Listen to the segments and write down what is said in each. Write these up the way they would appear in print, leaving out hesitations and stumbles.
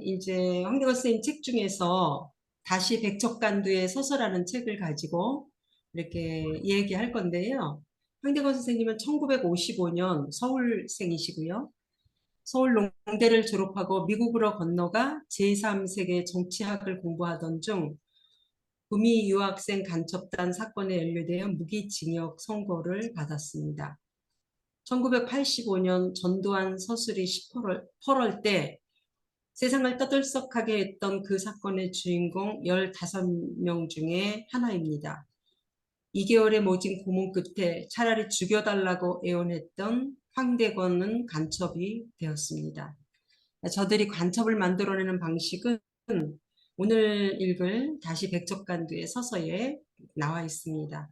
이제 황대건 선생님 책 중에서 다시 백척간두의 서서라는 책을 가지고 이렇게 얘기할 건데요. 황대건 선생님은 1955년 서울생이시고요. 서울 농대를 졸업하고 미국으로 건너가 제3세계 정치학을 공부하던 중 구미 유학생 간첩단 사건에 연루되어 무기징역 선고를 받았습니다. 1985년 전두환 서술이 18월 때 세상을 떠들썩하게 했던 그 사건의 주인공 15명 중에 하나입니다. 2개월의 모진 고문 끝에 차라리 죽여달라고 애원했던 황대건은 간첩이 되었습니다. 저들이 간첩을 만들어내는 방식은 오늘 읽을 다시 백척간두의 서서에 나와 있습니다.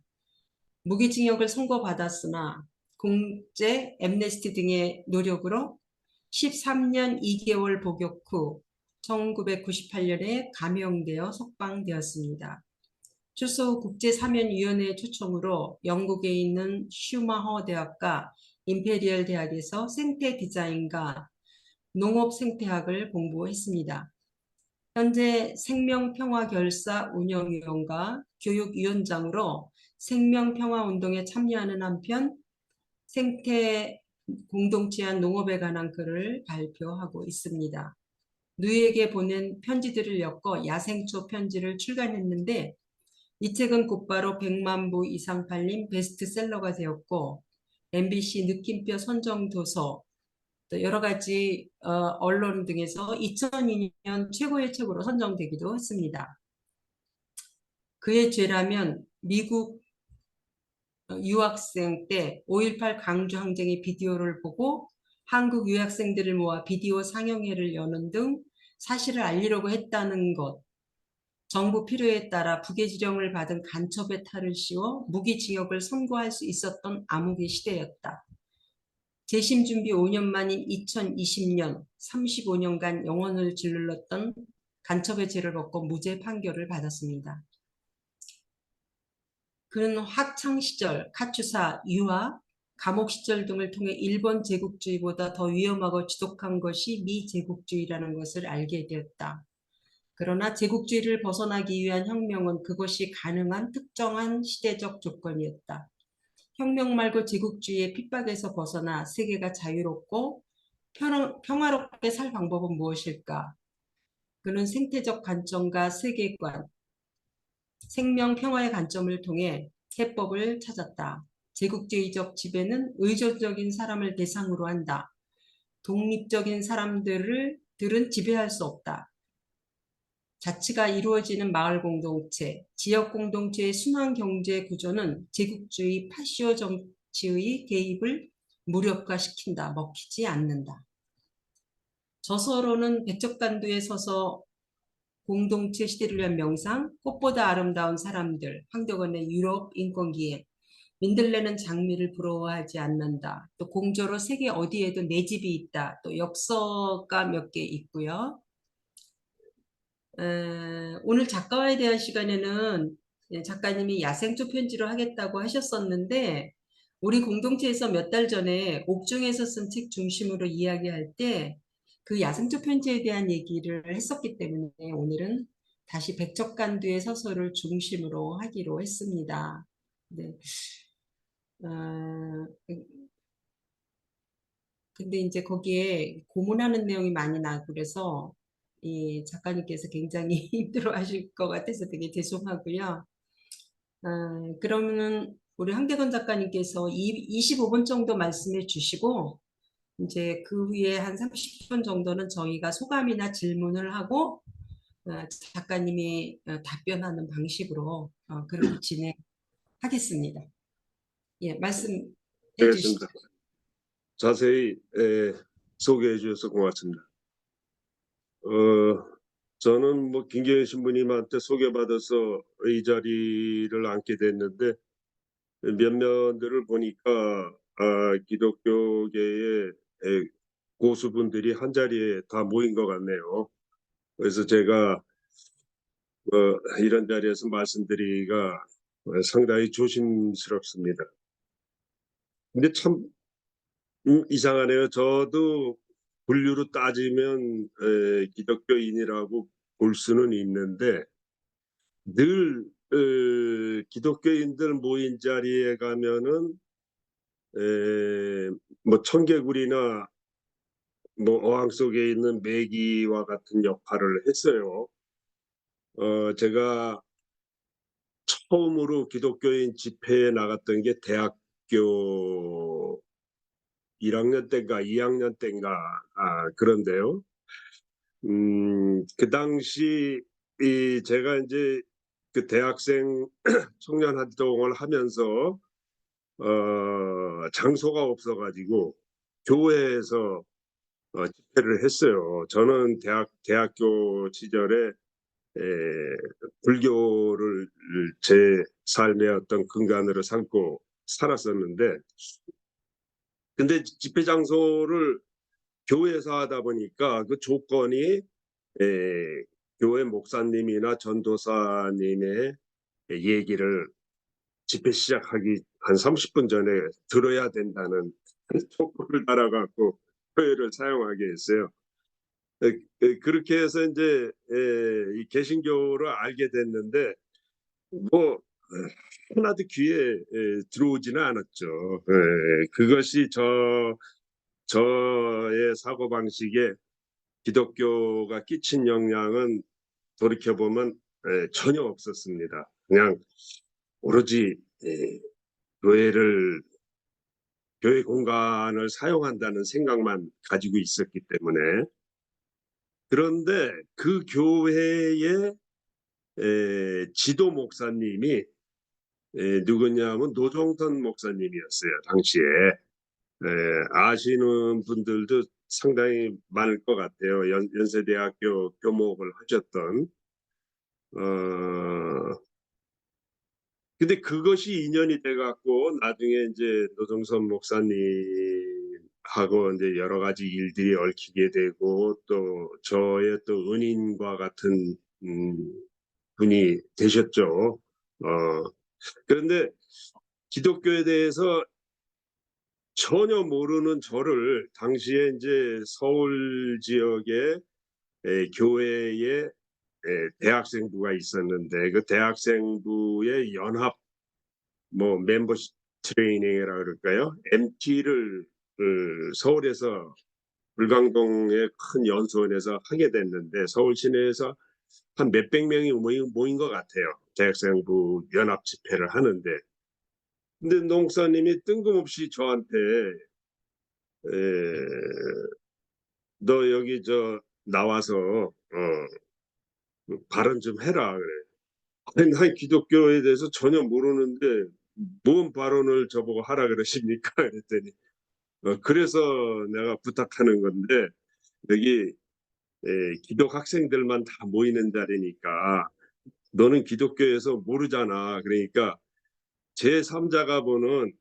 무기징역을 선고받았으나 공제, 엠네스티 등의 노력으로 13년 2개월 복역 후 1998년에 감형되어 석방되었습니다. 출소 후 국제사면위원회의 초청으로 영국에 있는 슈마허 대학과 임페리얼 대학에서 생태 디자인과 농업 생태학을 공부했습니다. 현재 생명평화결사 운영위원과 교육위원장으로 생명평화운동에 참여하는 한편 생태 공동체와 농업에 관한 글을 발표하고 있습니다. 누이에게 보낸 편지들을 엮어 야생초 편지를 출간했는데 이 책은 곧바로 100만 부 이상 팔린 베스트셀러가 되었고 MBC 느낌표 선정도서 또 여러 가지 언론 등에서 2002년 최고의 책으로 선정되기도 했습니다. 그의 죄라면 미국 유학생 때 5.18 강주항쟁의 비디오를 보고 한국 유학생들을 모아 비디오 상영회를 여는 등 사실을 알리려고 했다는 것, 정부 필요에 따라 부계지령을 받은 간첩의 탈을 씌워 무기징역을 선고할 수 있었던 암흑의 시대였다. 재심 준비 5년 만인 2020년 35년간 영혼을 짓눌렀던 간첩의 죄를 벗고 무죄 판결을 받았습니다. 그는 학창시절, 카투사, 유학, 감옥 시절 등을 통해 일본 제국주의보다 더 위험하고 지독한 것이 미제국주의라는 것을 알게 되었다. 그러나 제국주의를 벗어나기 위한 혁명은 그것이 가능한 특정한 시대적 조건이었다. 혁명 말고 제국주의의 핍박에서 벗어나 세계가 자유롭고 평화롭게 살 방법은 무엇일까? 그는 생태적 관점과 세계관, 생명 평화의 관점을 통해 해법을 찾았다. 제국주의적 지배는 의존적인 사람을 대상으로 한다. 독립적인 사람들은 지배할 수 없다. 자치가 이루어지는 마을 공동체, 지역 공동체의 순환 경제 구조는 제국주의 파시오 정치의 개입을 무력화시킨다. 먹히지 않는다. 저서로는 백척간두에 서서 공동체 시대를 위한 명상, 꽃보다 아름다운 사람들, 황대건의 유럽 인권기획, 민들레는 장미를 부러워하지 않는다. 또 공저로 세계 어디에도 내 집이 있다. 또 역서가 몇 개 있고요. 오늘 작가와에 대한 시간에는 작가님이 야생초 편지로 하겠다고 하셨었는데 우리 공동체에서 몇 달 전에 옥중에서 쓴 책 중심으로 이야기할 때 그 야생초 편지에 대한 얘기를 했었기 때문에 오늘은 다시 백척간두의 서서를 중심으로 하기로 했습니다. 네. 근데 이제 거기에 고문하는 내용이 많이 나고 그래서 이 작가님께서 굉장히 힘들어 하실 것 같아서 되게 죄송하고요. 그러면은 우리 황대건 작가님께서 25분 정도 말씀해 주시고 이제 그 후에 한 30분 정도는 저희가 소감이나 질문을 하고 작가님이 답변하는 방식으로 그렇게 진행하겠습니다. 예, 말씀해 주시죠. 자세히 소개해 주셔서 고맙습니다. 저는 뭐 김경희 신부님한테 소개받아서 이 자리를 앉게 됐는데 몇몇들을 보니까 기독교계의 고수분들이 한 자리에 다 모인 것 같네요. 그래서 제가 이런 자리에서 말씀드리기가 상당히 조심스럽습니다. 근데 참 이상하네요. 저도 분류로 따지면 기독교인이라고 볼 수는 있는데 늘 기독교인들 모인 자리에 가면은 뭐 청개구리나 뭐 어항 속에 있는 메기와 같은 역할을 했어요. 제가 처음으로 기독교인 집회에 나갔던 게 대학교 1학년 때인가 2학년 때인가 그런데요. 그 당시 제가 이제 그 대학생 청년 활동을 하면서 장소가 없어가지고 교회에서 집회를 했어요. 저는 대학교 시절에 에, 불교를 제 삶의 어떤 근간으로 삼고 살았었는데, 근데 집회 장소를 교회에서 하다 보니까 그 조건이 교회 목사님이나 전도사님의 얘기를 집회 시작하기 한 30분 전에 들어야 된다는 조건을 달아갖고 교회를 사용하게 했어요. 그렇게 해서 이제 이 개신교를 알게 됐는데 뭐 하나도 귀에 들어오지는 않았죠. 그것이 저의 사고 방식에 기독교가 끼친 영향은 돌이켜 보면 전혀 없었습니다. 그냥 오로지 교회를 교회 공간을 사용한다는 생각만 가지고 있었기 때문에. 그런데 그 교회의 지도 목사님이 누구냐면 노종선 목사님이었어요. 당시에. 아시는 분들도 상당히 많을 것 같아요. 연세대학교 교목을 하셨던. 근데 그것이 인연이 돼갖고 나중에 이제 노종선 목사님하고 이제 여러 가지 일들이 얽히게 되고 또 저의 또 은인과 같은 분이 되셨죠. 그런데 기독교에 대해서 전혀 모르는 저를 당시에 이제 서울 지역의 교회에 대학생부가 있었는데 그 대학생부의 연합 뭐 멤버십 트레이닝이라 그럴까요? MT를 서울에서 불광동의 큰 연수원에서 하게 됐는데 서울 시내에서 한 몇백 명이 모인 것 같아요. 대학생부 연합 집회를 하는데 근데 농사님이 뜬금없이 저한테 너 여기 저 나와서 발언 좀 해라 그래. 아니, 난 기독교에 대해서 전혀 모르는데 뭔 발언을 저보고 하라 그러십니까? 그랬더니 그래서 내가 부탁하는 건데 여기 기독 학생들만 다 모이는 자리니까 너는 기독교에서 모르잖아. 그러니까 제3자가 보는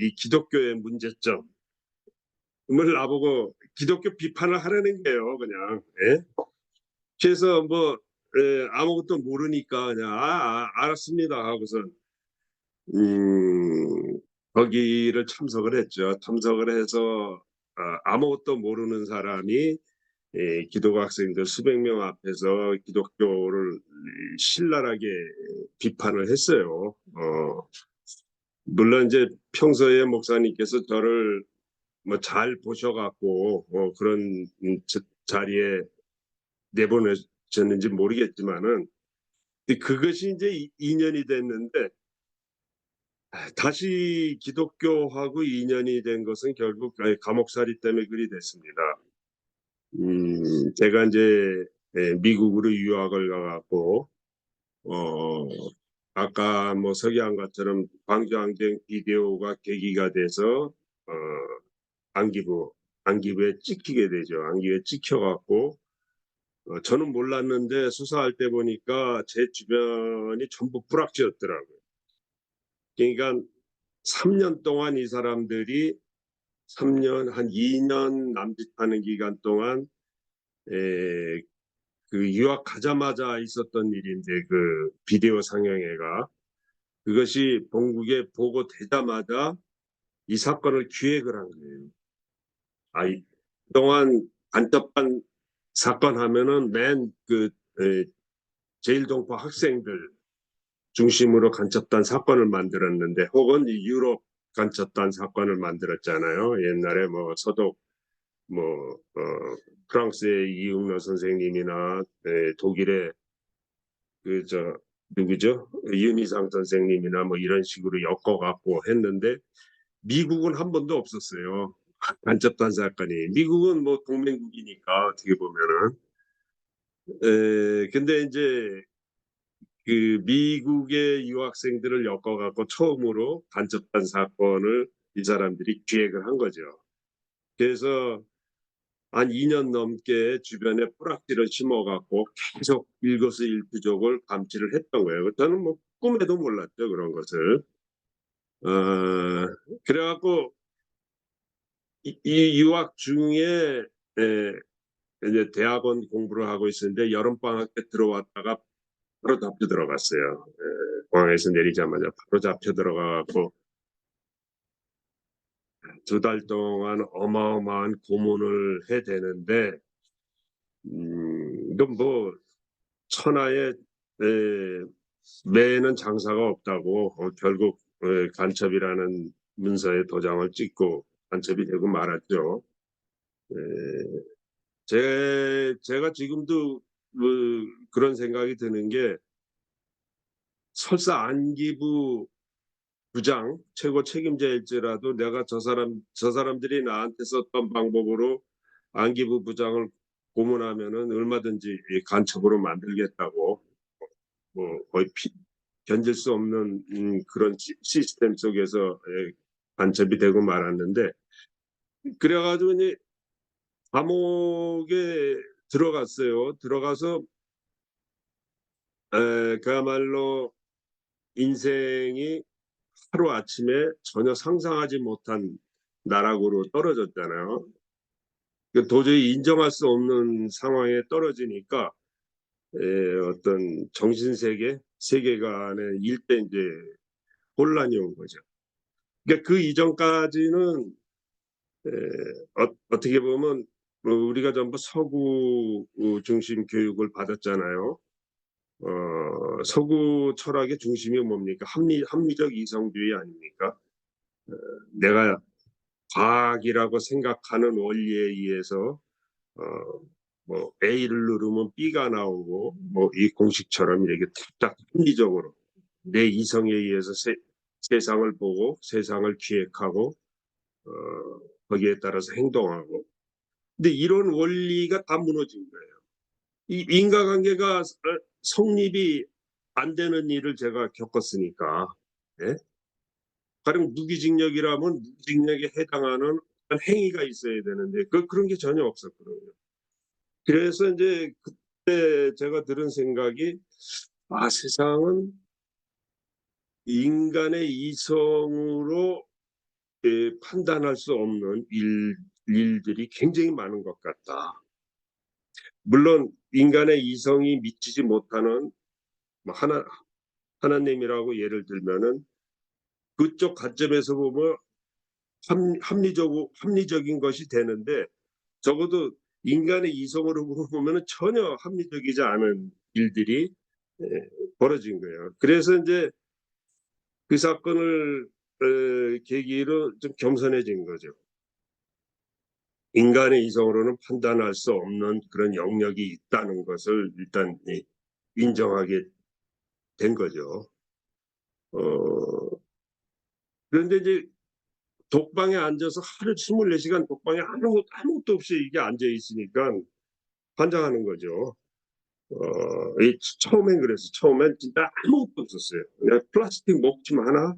이 기독교의 문제점을 나보고 기독교 비판을 하라는 거예요. 그냥. 예? 그래서 뭐 아무것도 모르니까 그냥 알았습니다 하고선 거기를 참석을 했죠. 참석을 해서 아무것도 모르는 사람이 기독 학생들 수백 명 앞에서 기독교를 신랄하게 비판을 했어요. 물론 이제 평소에 목사님께서 저를 뭐 잘 보셔갖고 그런 자리에 내보내셨는지 모르겠지만은 그것이 이제 인연이 됐는데 다시 기독교하고 인연이 된 것은 결국 감옥살이 때문에 그리 됐습니다. 제가 이제 미국으로 유학을 가갖고 아까 뭐 서기환과처럼 광주항쟁 비디오가 계기가 돼서 안기부에 찍히게 되죠. 안기부에 찍혀갖고 저는 몰랐는데 수사할 때 보니까 제 주변이 전부 불락지였더라고요. 그러니까 3년 동안 이 사람들이 3년 한 2년 남짓하는 기간 동안 그 유학 가자마자 있었던 일인데 그 비디오 상영회가 그것이 본국에 보고되자마자 이 사건을 기획을 한 거예요. 그동안 간첩반 사건 하면은 맨 그 제일동포 학생들 중심으로 간첩단 사건을 만들었는데, 혹은 이 유럽 간첩단 사건을 만들었잖아요. 옛날에 뭐 서독 뭐 프랑스의 이응로 선생님이나 독일의 그 저 누구죠? 윤희상 선생님이나 뭐 이런 식으로 엮어갖고 했는데, 미국은 한 번도 없었어요. 간첩단 사건이. 미국은 뭐 동맹국이니까 어떻게 보면은. 근데 이제 그 미국의 유학생들을 엮어갖고 처음으로 간첩단 사건을 이 사람들이 기획을 한 거죠. 그래서 한 2년 넘게 주변에 뿌락지를 심어갖고 계속 일거수일투족을 감시를 했던 거예요. 저는 뭐 꿈에도 몰랐죠, 그런 것을. 그래갖고 이 유학 중에 이제 대학원 공부를 하고 있었는데, 여름방학 때 들어왔다가 바로 잡혀 들어갔어요. 공항에서 내리자마자 바로 잡혀 들어가갖고 2달 동안 어마어마한 고문을 해대는데, 이건 뭐 천하의 매에는 장사가 없다고, 결국 간첩이라는 문서에 도장을 찍고 간첩이 되고 말았죠. 에, 제가 지금도 그런 생각이 드는 게, 설사 안기부 부장 최고 책임자일지라도 내가 저 사람들이 나한테 썼던 방법으로 안기부 부장을 고문하면은 얼마든지 간첩으로 만들겠다고, 뭐 거의 견딜 수 없는 그런 시스템 속에서 간첩이 되고 말았는데, 그래가지고 이제 감옥에 들어갔어요. 들어가서 그야말로 인생이 하루아침에 전혀 상상하지 못한 나락으로 떨어졌잖아요. 도저히 인정할 수 없는 상황에 떨어지니까 어떤 세계관의 일대 이제 혼란이 온 거죠. 그러니까 그 이전까지는 어떻게 보면 우리가 전부 서구 중심 교육을 받았잖아요. 서구 철학의 중심이 뭡니까? 합리적 이성주의 아닙니까? 내가 과학이라고 생각하는 원리에 의해서 어, 뭐 A를 누르면 B가 나오고, 뭐 이 공식처럼 이렇게 딱 합리적으로 내 이성에 의해서 세상을 보고 세상을 기획하고 어, 거기에 따라서 행동하고. 근데 이런 원리가 다 무너진 거예요. 이 인과관계가 성립이 안 되는 일을 제가 겪었으니까. 예? 가령 무기징역이라면 무기징역에 해당하는 행위가 있어야 되는데 그런 게 전혀 없었거든요. 그래서 이제 그때 제가 들은 생각이, 세상은 인간의 이성으로 판단할 수 없는 일들이 굉장히 많은 것 같다. 물론 인간의 이성이 미치지 못하는 뭐 하나님이라고 예를 들면은 그쪽 관점에서 보면 합리적인 것이 되는데, 적어도 인간의 이성으로 보면 전혀 합리적이지 않은 일들이 에, 벌어진 거예요. 그래서 이제 그 사건을 계기로 좀 겸손해진 거죠. 인간의 이성으로는 판단할 수 없는 그런 영역이 있다는 것을 일단 인정하게 된 거죠. 그런데 이제 독방에 앉아서 하루 24시간 독방에 아무것도 없이 이게 앉아 있으니까 환장하는 거죠. 처음엔 그래서 처음엔 진짜 아무것도 없었어요. 그냥 플라스틱 먹지만 하나,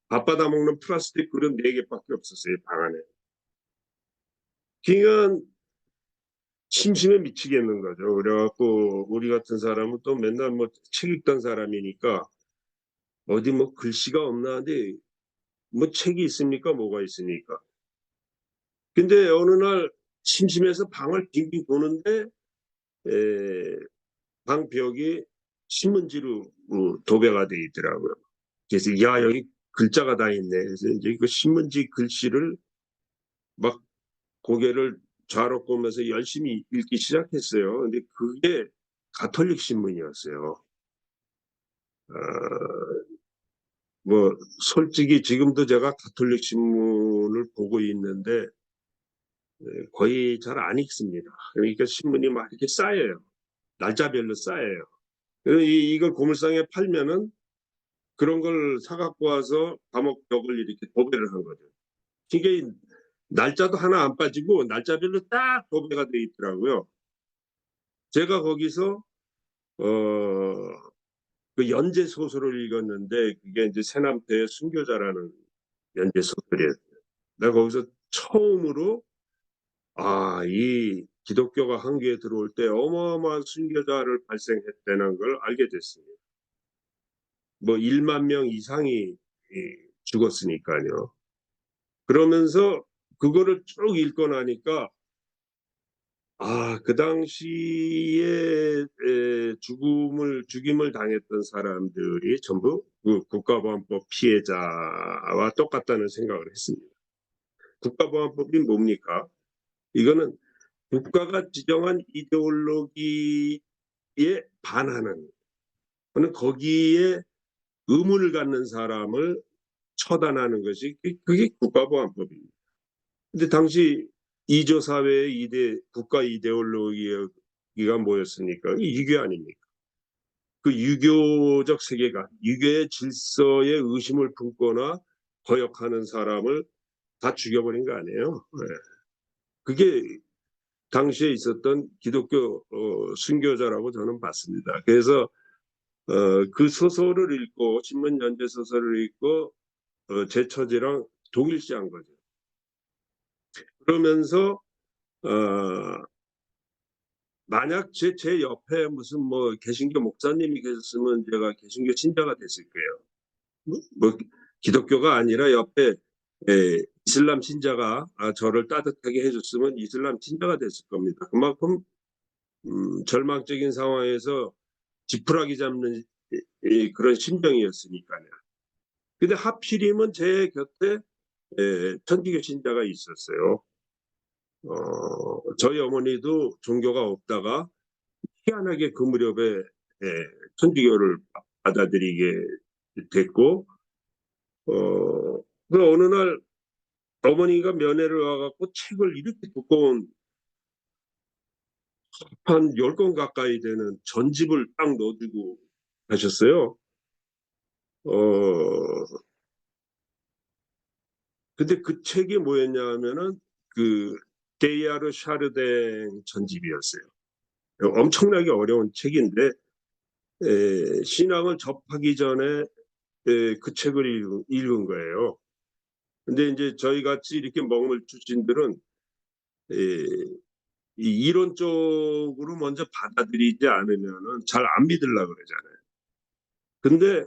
밥 받아 먹는 플라스틱 그릇 4개밖에 없었어요, 방 안에. 그러니까 심심해 미치겠는 거죠. 그래갖고 우리 같은 사람은 또 맨날 뭐 책 읽던 사람이니까 어디 뭐 글씨가 없나 하는데, 뭐 책이 있습니까? 뭐가 있습니까? 근데 어느 날 심심해서 방을 빙빙 도는데 방 벽이 신문지로 도배가 돼 있더라고요. 그래서 야, 여기 글자가 다 있네. 그래서 이제 그 신문지 글씨를 막 고개를 좌로꼬면서 열심히 읽기 시작했어요. 근데 그게 가톨릭 신문이었어요. 뭐 솔직히 지금도 제가 가톨릭 신문을 보고 있는데 거의 잘 안 읽습니다. 그러니까 신문이 막 이렇게 쌓여요. 날짜별로 쌓여요. 이걸 고물상에 팔면은 그런 걸 사갖고 와서 감옥 벽을 이렇게 도배를 한 거죠. 이게 날짜도 하나 안 빠지고 날짜별로 딱 도배가 돼 있더라고요. 제가 거기서 그 연재 소설을 읽었는데 그게 이제 새남태의 순교자라는 연재 소설이었어요. 내가 거기서 처음으로 이 기독교가 한국에 들어올 때 어마어마한 순교자를 발생했다는 걸 알게 됐습니다. 뭐 1만 명 이상이 죽었으니까요. 그러면서 그거를 쭉 읽고 나니까 그 당시에 죽임을 당했던 사람들이 전부 그 국가보안법 피해자와 똑같다는 생각을 했습니다. 국가보안법이 뭡니까? 이거는 국가가 지정한 이데올로기에 반하는 또는 거기에 의문을 갖는 사람을 처단하는 것이 그게 국가보안법입니다. 근데 당시 이조 사회의 국가 이데올로기가 뭐였습니까? 유교 아닙니까? 그 유교적 세계관, 유교의 질서에 의심을 품거나 거역하는 사람을 다 죽여버린 거 아니에요? 네. 그게 당시에 있었던 기독교 순교자라고 저는 봤습니다. 그래서 그 소설을 읽고 신문 연재 소설을 읽고 제 처지랑 동일시한 거죠. 그러면서 만약 제 옆에 무슨 뭐 개신교 목사님이 계셨으면 제가 개신교 신자가 됐을 거예요. 뭐 기독교가 아니라 옆에 이슬람 신자가 저를 따뜻하게 해줬으면 이슬람 신자가 됐을 겁니다. 그만큼 절망적인 상황에서 지푸라기 잡는 그런 심정이었으니까요. 근데 하필이면 제 곁에 천주교 신자가 있었어요. 저희 어머니도 종교가 없다가 희한하게 그 무렵에 천주교를 받아들이게 됐고, 그 어느 날 어머니가 면회를 와갖고 책을 이렇게 두꺼운 한 10권 가까이 되는 전집을 딱 넣어주고 가셨어요. 근데 그 책이 뭐였냐 하면은 그 데이아르 샤르댕 전집이었어요. 엄청나게 어려운 책인데 신앙을 접하기 전에 그 책을 읽은 거예요. 근데 이제 저희 같이 이렇게 먹물 출신들은 이 이론적으로 먼저 받아들이지 않으면은 잘 안 믿으려고 그러잖아요. 근데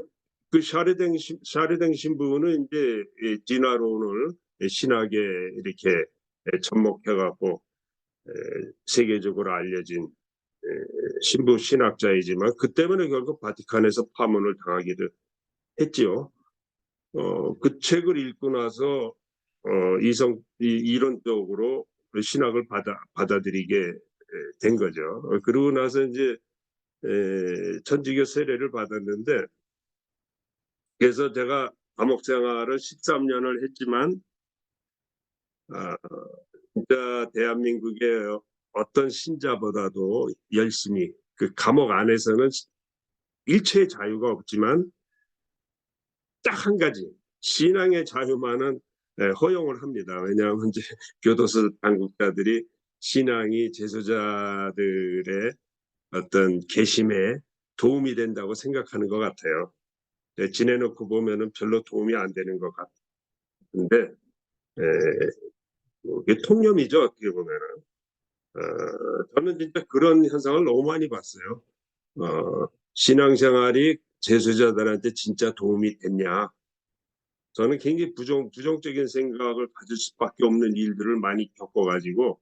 그 샤르댕 신부는 이제 진화론을 신학에 이렇게 접목해갖고 세계적으로 알려진 신부 신학자이지만 그 때문에 결국 바티칸에서 파문을 당하기도 했지요. 그 책을 읽고 나서 이론적으로 신학을 받아들이게 된 거죠. 그러고 나서 이제 천주교 세례를 받았는데 그래서 제가 감옥 생활을 13년을 했지만 진짜 대한민국의 어떤 신자보다도 열심히 그 감옥 안에서는 일체의 자유가 없지만 딱 한 가지 신앙의 자유만은 허용을 합니다. 왜냐하면 이제 교도소 당국자들이 신앙이 재소자들의 어떤 개심에 도움이 된다고 생각하는 것 같아요. 지내놓고 보면은 별로 도움이 안 되는 것 같은데 이게 통념이죠 어떻게 보면은. 저는 진짜 그런 현상을 너무 많이 봤어요. 신앙생활이 재소자들한테 진짜 도움이 됐냐? 저는 굉장히 부정적인 생각을 가질 수밖에 없는 일들을 많이 겪어가지고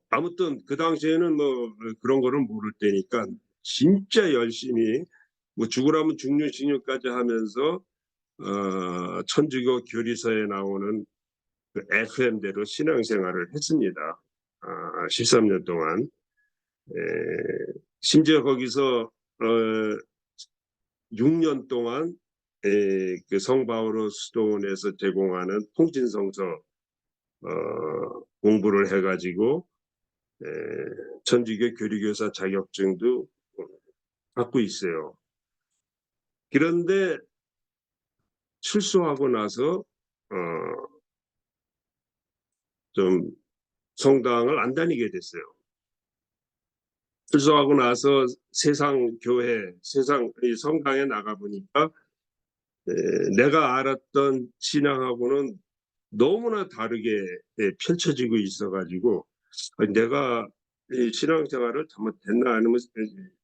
아무튼 그 당시에는 뭐 그런 거를 모를 때니까 진짜 열심히 뭐 죽으라면 죽는 신유까지 하면서 천주교 교리서에 나오는 그 FM대로 신앙생활을 했습니다. 13년 동안. 심지어 거기서 6년 동안 그 성바오로 수도원에서 제공하는 통진성서 공부를 해가지고 천주교 교리교사 자격증도 갖고 있어요. 그런데 출소하고 나서 좀 성당을 안 다니게 됐어요. 출소하고 나서 세상 교회, 세상 성당에 나가 보니까 내가 알았던 신앙하고는 너무나 다르게 펼쳐지고 있어가지고 내가 이 신앙생활을 잘못했나 아니면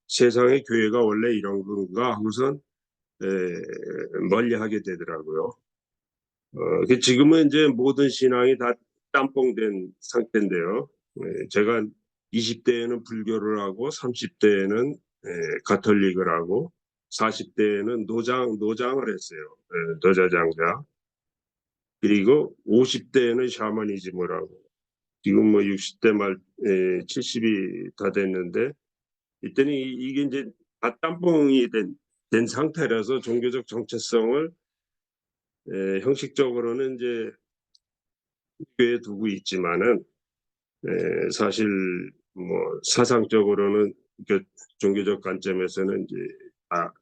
세상의 교회가 원래 이런 건가 하고선 멀리하게 되더라고요. 지금은 이제 모든 신앙이 다 짬뽕된 상태인데요. 제가 20대에는 불교를 하고 30대에는 가톨릭을 하고 40대에는 노장을 했어요. 노자장자. 그리고 50대에는 샤머니즘을 하고 지금 뭐 60대 말 70이 다 됐는데 이때는 이게 이제 다 짬뽕이 된 상태라서 종교적 정체성을 형식적으로는 이제 교회에 두고 있지만은 사실 뭐 사상적으로는 그 종교적 관점에서는 이제 다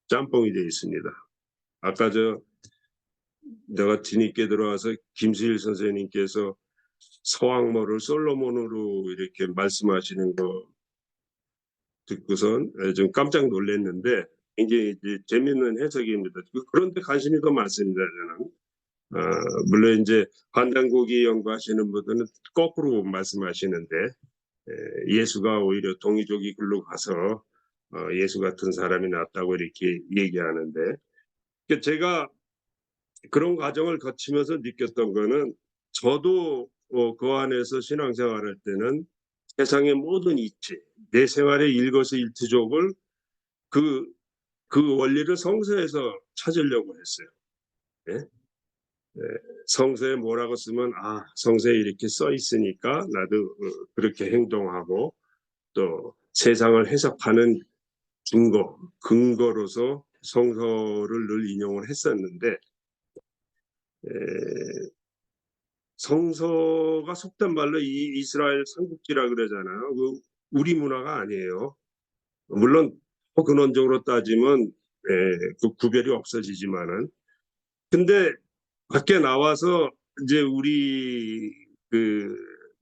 짬뽕이 되어 있습니다. 아까 내가 뒤늦게 들어와서 김수일 선생님께서 서왕모를 솔로몬으로 이렇게 말씀하시는 거 듣고선 좀 깜짝 놀랐는데 굉장히 이제 재미있는 해석입니다. 그런데 관심이 더 많습니다. 저는. 물론 이제 환단고기 연구하시는 분들은 거꾸로 말씀하시는데 예수가 오히려 동이족이 글로 가서 예수 같은 사람이 낫다고 이렇게 얘기하는데 그러니까 제가 그런 과정을 거치면서 느꼈던 거는 저도 그 안에서 신앙생활할 때는 세상의 모든 이치, 내 생활의 일거수일투족을 그, 그 원리를 성서에서 찾으려고 했어요. 예? 성서에 뭐라고 쓰면 성서에 이렇게 써 있으니까 나도 그렇게 행동하고 또 세상을 해석하는 근거로서 성서를 늘 인용을 했었는데 성서가 속된 말로 이 이스라엘 삼국지라 그러잖아요. 우리 문화가 아니에요. 물론 근원적으로 따지면 그 구별이 없어지지만은 근데 밖에 나와서 이제 우리 그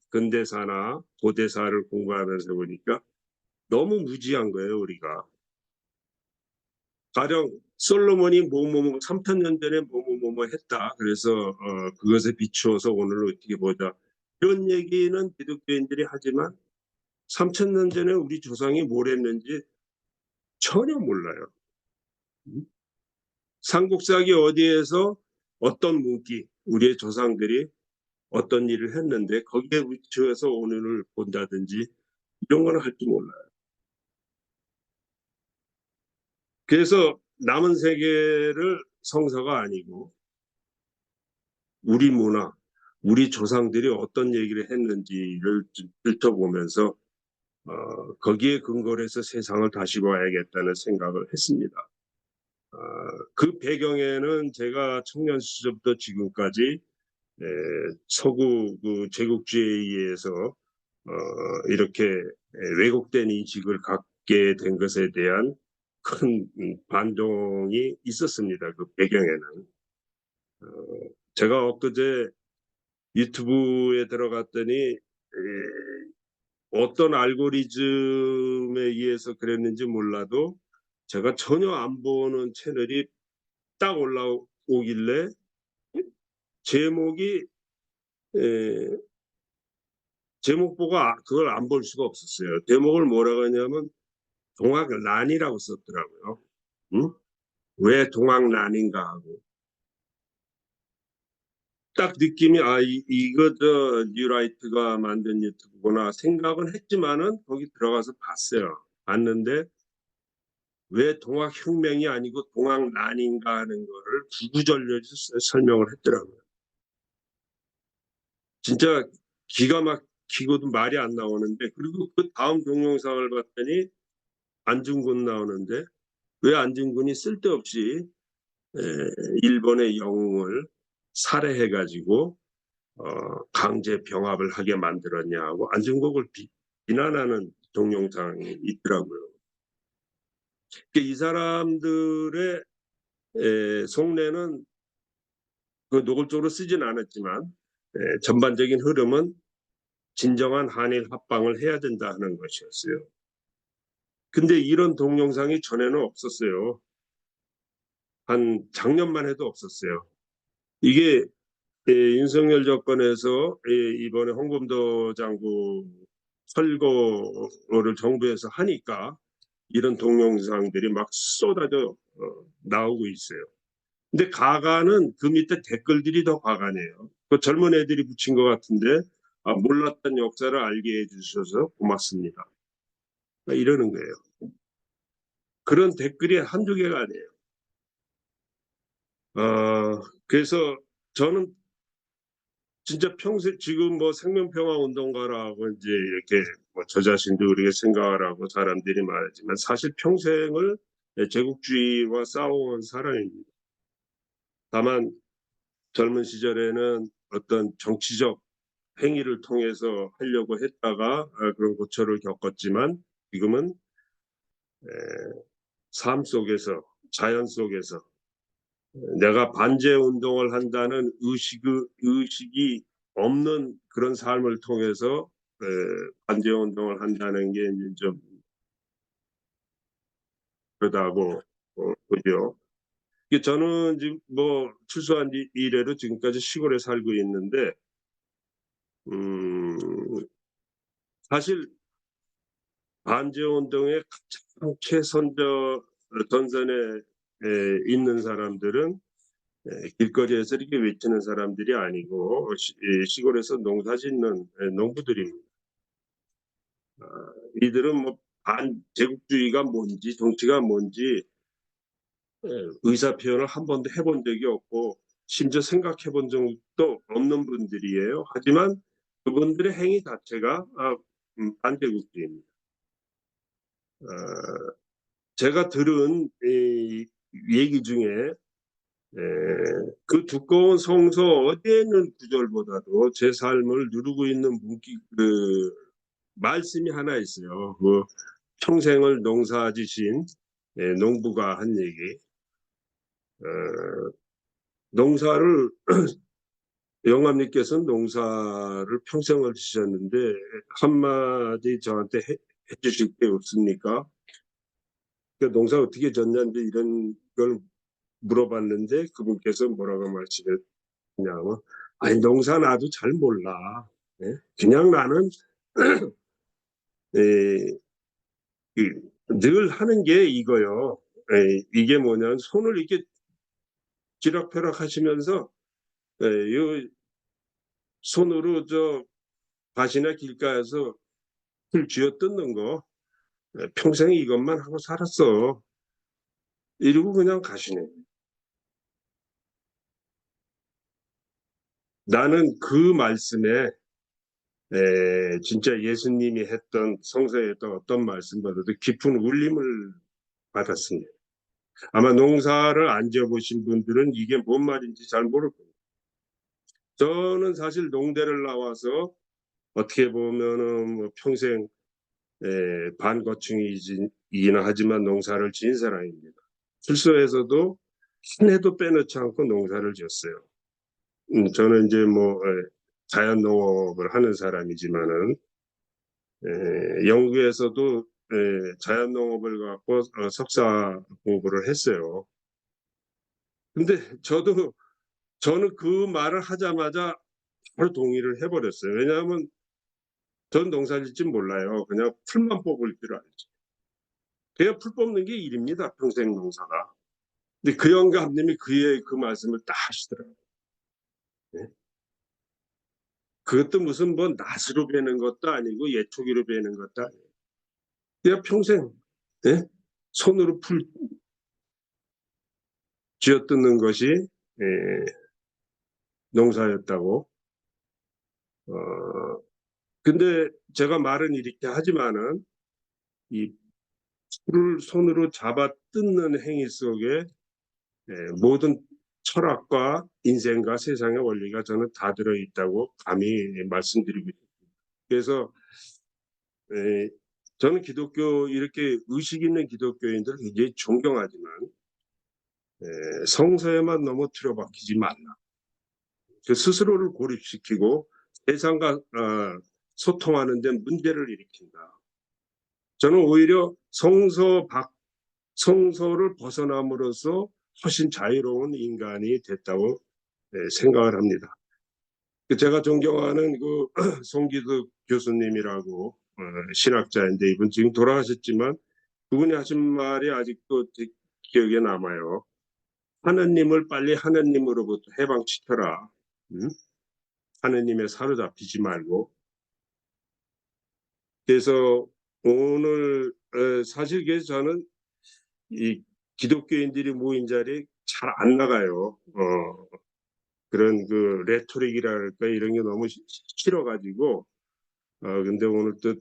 근대사나 고대사를 공부하면서 보니까 너무 무지한 거예요, 우리가. 가령 솔로몬이 뭐뭐뭐 3,000년 전에 뭐뭐뭐 했다. 그래서 그것에 비추어서 오늘 어떻게 보자. 이런 얘기는 기독교인들이 하지만 3,000년 전에 우리 조상이 뭘 했는지 전혀 몰라요. 삼국사기 어디에서 어떤 문기, 우리의 조상들이 어떤 일을 했는데 거기에 비추어서 오늘을 본다든지 이런 거는 할 줄 몰라요. 그래서 남은 세계를 성서가 아니고 우리 문화, 우리 조상들이 어떤 얘기를 했는지를 훑어보면서 거기에 근거를 해서 세상을 다시 봐야겠다는 생각을 했습니다. 그 배경에는 제가 청년 시절부터 지금까지 서구 그 제국주의에 의해서 이렇게 왜곡된 인식을 갖게 된 것에 대한 큰 반동이 있었습니다. 그 배경에는. 제가 엊그제 유튜브에 들어갔더니 어떤 알고리즘에 의해서 그랬는지 몰라도 제가 전혀 안 보는 채널이 딱 올라오길래 제목이 제목 보고 그걸 안 볼 수가 없었어요. 제목을 뭐라고 하냐면 동학난이라고 썼더라고요. 응? 왜 동학난인가 하고 딱 느낌이 이거 뉴라이트가 만든 유튜브구나 생각은 했지만은 거기 들어가서 봤어요. 봤는데 왜 동학혁명이 아니고 동학난인가 하는 거를 구구절절 설명을 했더라고요. 진짜 기가 막히고도 말이 안 나오는데, 그리고 그 다음 동영상을 봤더니 안중근 나오는데, 왜 안중근이 쓸데없이 일본의 영웅을 살해해가지고 강제 병합을 하게 만들었냐고 안중근을 비난하는 동영상이 있더라고요. 이 사람들의 속내는 그 노골적으로 쓰진 않았지만 전반적인 흐름은 진정한 한일 합방을 해야 된다 하는 것이었어요. 근데 이런 동영상이 전에는 없었어요. 한 작년만 해도 없었어요. 이게 윤석열 정권에서 이번에 홍범도 장군 철거를 정부에서 하니까 이런 동영상들이 막 쏟아져 나오고 있어요. 근데 가가는 그 밑에 댓글들이 더 가가네요. 그 젊은 애들이 붙인 것 같은데, 몰랐던 역사를 알게 해주셔서 고맙습니다. 이러는 거예요. 그런 댓글이 한두 개가 아니에요. 그래서 저는 진짜 평생 지금 뭐 생명평화운동가라고 이제 이렇게 뭐 저 자신도 그렇게 생각하라고 사람들이 말하지만 사실 평생을 제국주의와 싸워온 사람입니다. 다만 젊은 시절에는 어떤 정치적 행위를 통해서 하려고 했다가 그런 고초를 겪었지만 지금은 삶 속에서 자연 속에서 내가 반제 운동을 한다는 의식이 없는 그런 삶을 통해서 반제 운동을 한다는 게 이제 좀 그러다고 보죠. 저는 지금 뭐 출소한 지 이래로 지금까지 시골에 살고 있는데 음, 사실 반제 운동의 가장 최선저 전선에 있는 사람들은 길거리에서 이렇게 외치는 사람들이 아니고 시골에서 농사 짓는 농부들입니다. 이들은 뭐 반제국주의가 뭔지 정치가 뭔지 의사 표현을 한 번도 해본 적이 없고 심지어 생각해 본 적도 없는 분들이에요. 하지만 그분들의 행위 자체가 반제국주의입니다. 제가 들은 이 얘기 중에 그 두꺼운 성서 어디에 있는 구절보다도 제 삶을 누르고 있는 그 말씀이 하나 있어요. 그 평생을 농사지신 농부가 한 얘기. 농사를 영감님께서는 농사를 평생을 지셨는데 한마디 저한테 해주실 게 없습니까? 그 농사 어떻게 졌냐는데 이런 걸 물어봤는데 그분께서 뭐라고 말씀했냐면 아니 농사 나도 잘 몰라. 그냥 나는 에, 늘 하는 게 이거요. 이게 뭐냐면 손을 이렇게 쥐락펴락 하시면서 요 손으로 저 밭이나 길가에서 풀 쥐어 뜯는 거 평생 이것만 하고 살았어. 이러고 그냥 가시네. 나는 그 말씀에 진짜 예수님이 했던 성서에 했던 어떤 말씀보다도 깊은 울림을 받았습니다. 아마 농사를 안 지어보신 분들은 이게 뭔 말인지 잘 모를 거예요. 저는 사실 농대를 나와서 어떻게 보면은 뭐 평생 반거충이기는 하지만 농사를 지은 사람입니다. 출소에서도 한 해도 빼놓지 않고 농사를 지었어요. 저는 이제 뭐 자연 농업을 하는 사람이지만은 영국에서도 자연 농업을 갖고 석사 공부를 했어요. 근데 저는 그 말을 하자마자 바로 동의를 해버렸어요. 왜냐하면 전 농사 짓지 몰라요. 그냥 풀만 뽑을 줄 알지. 그냥 풀 뽑는 게 일입니다. 평생 농사가. 근데 그 영감님이 그 말씀을 딱 하시더라고요. 네? 그것도 무슨 뭐 낫으로 베는 것도 아니고 예초기로 베는 것도 아니고 그냥 평생 네? 손으로 풀 쥐어뜯는 것이 농사였다고 어, 근데 제가 말은 이렇게 하지만은 이 풀을 손으로 잡아 뜯는 행위 속에 모든 철학과 인생과 세상의 원리가 저는 다 들어있다고 감히 말씀드리고 있습니다. 그래서 저는 기독교 이렇게 의식 있는 기독교인들을 굉장히 존경하지만 성서에만 너무 틀어박히지 말라. 그 스스로를 고립시키고 세상과 소통하는 데 문제를 일으킨다. 저는 오히려 성서를 벗어남으로써 훨씬 자유로운 인간이 됐다고 생각을 합니다. 제가 존경하는 그 송기득 교수님이라고 신학자인데 이분 지금 돌아가셨지만 그분이 하신 말이 아직도 기억에 남아요. 하느님을 빨리 하느님으로부터 해방시켜라. 하느님에 사로잡히지 말고. 그래서 오늘 사실 그래서 저는 이 기독교인들이 모인 자리에 잘 안 나가요. 그런 그 레토릭이랄까 이런 게 너무 싫어가지고 근데 오늘 또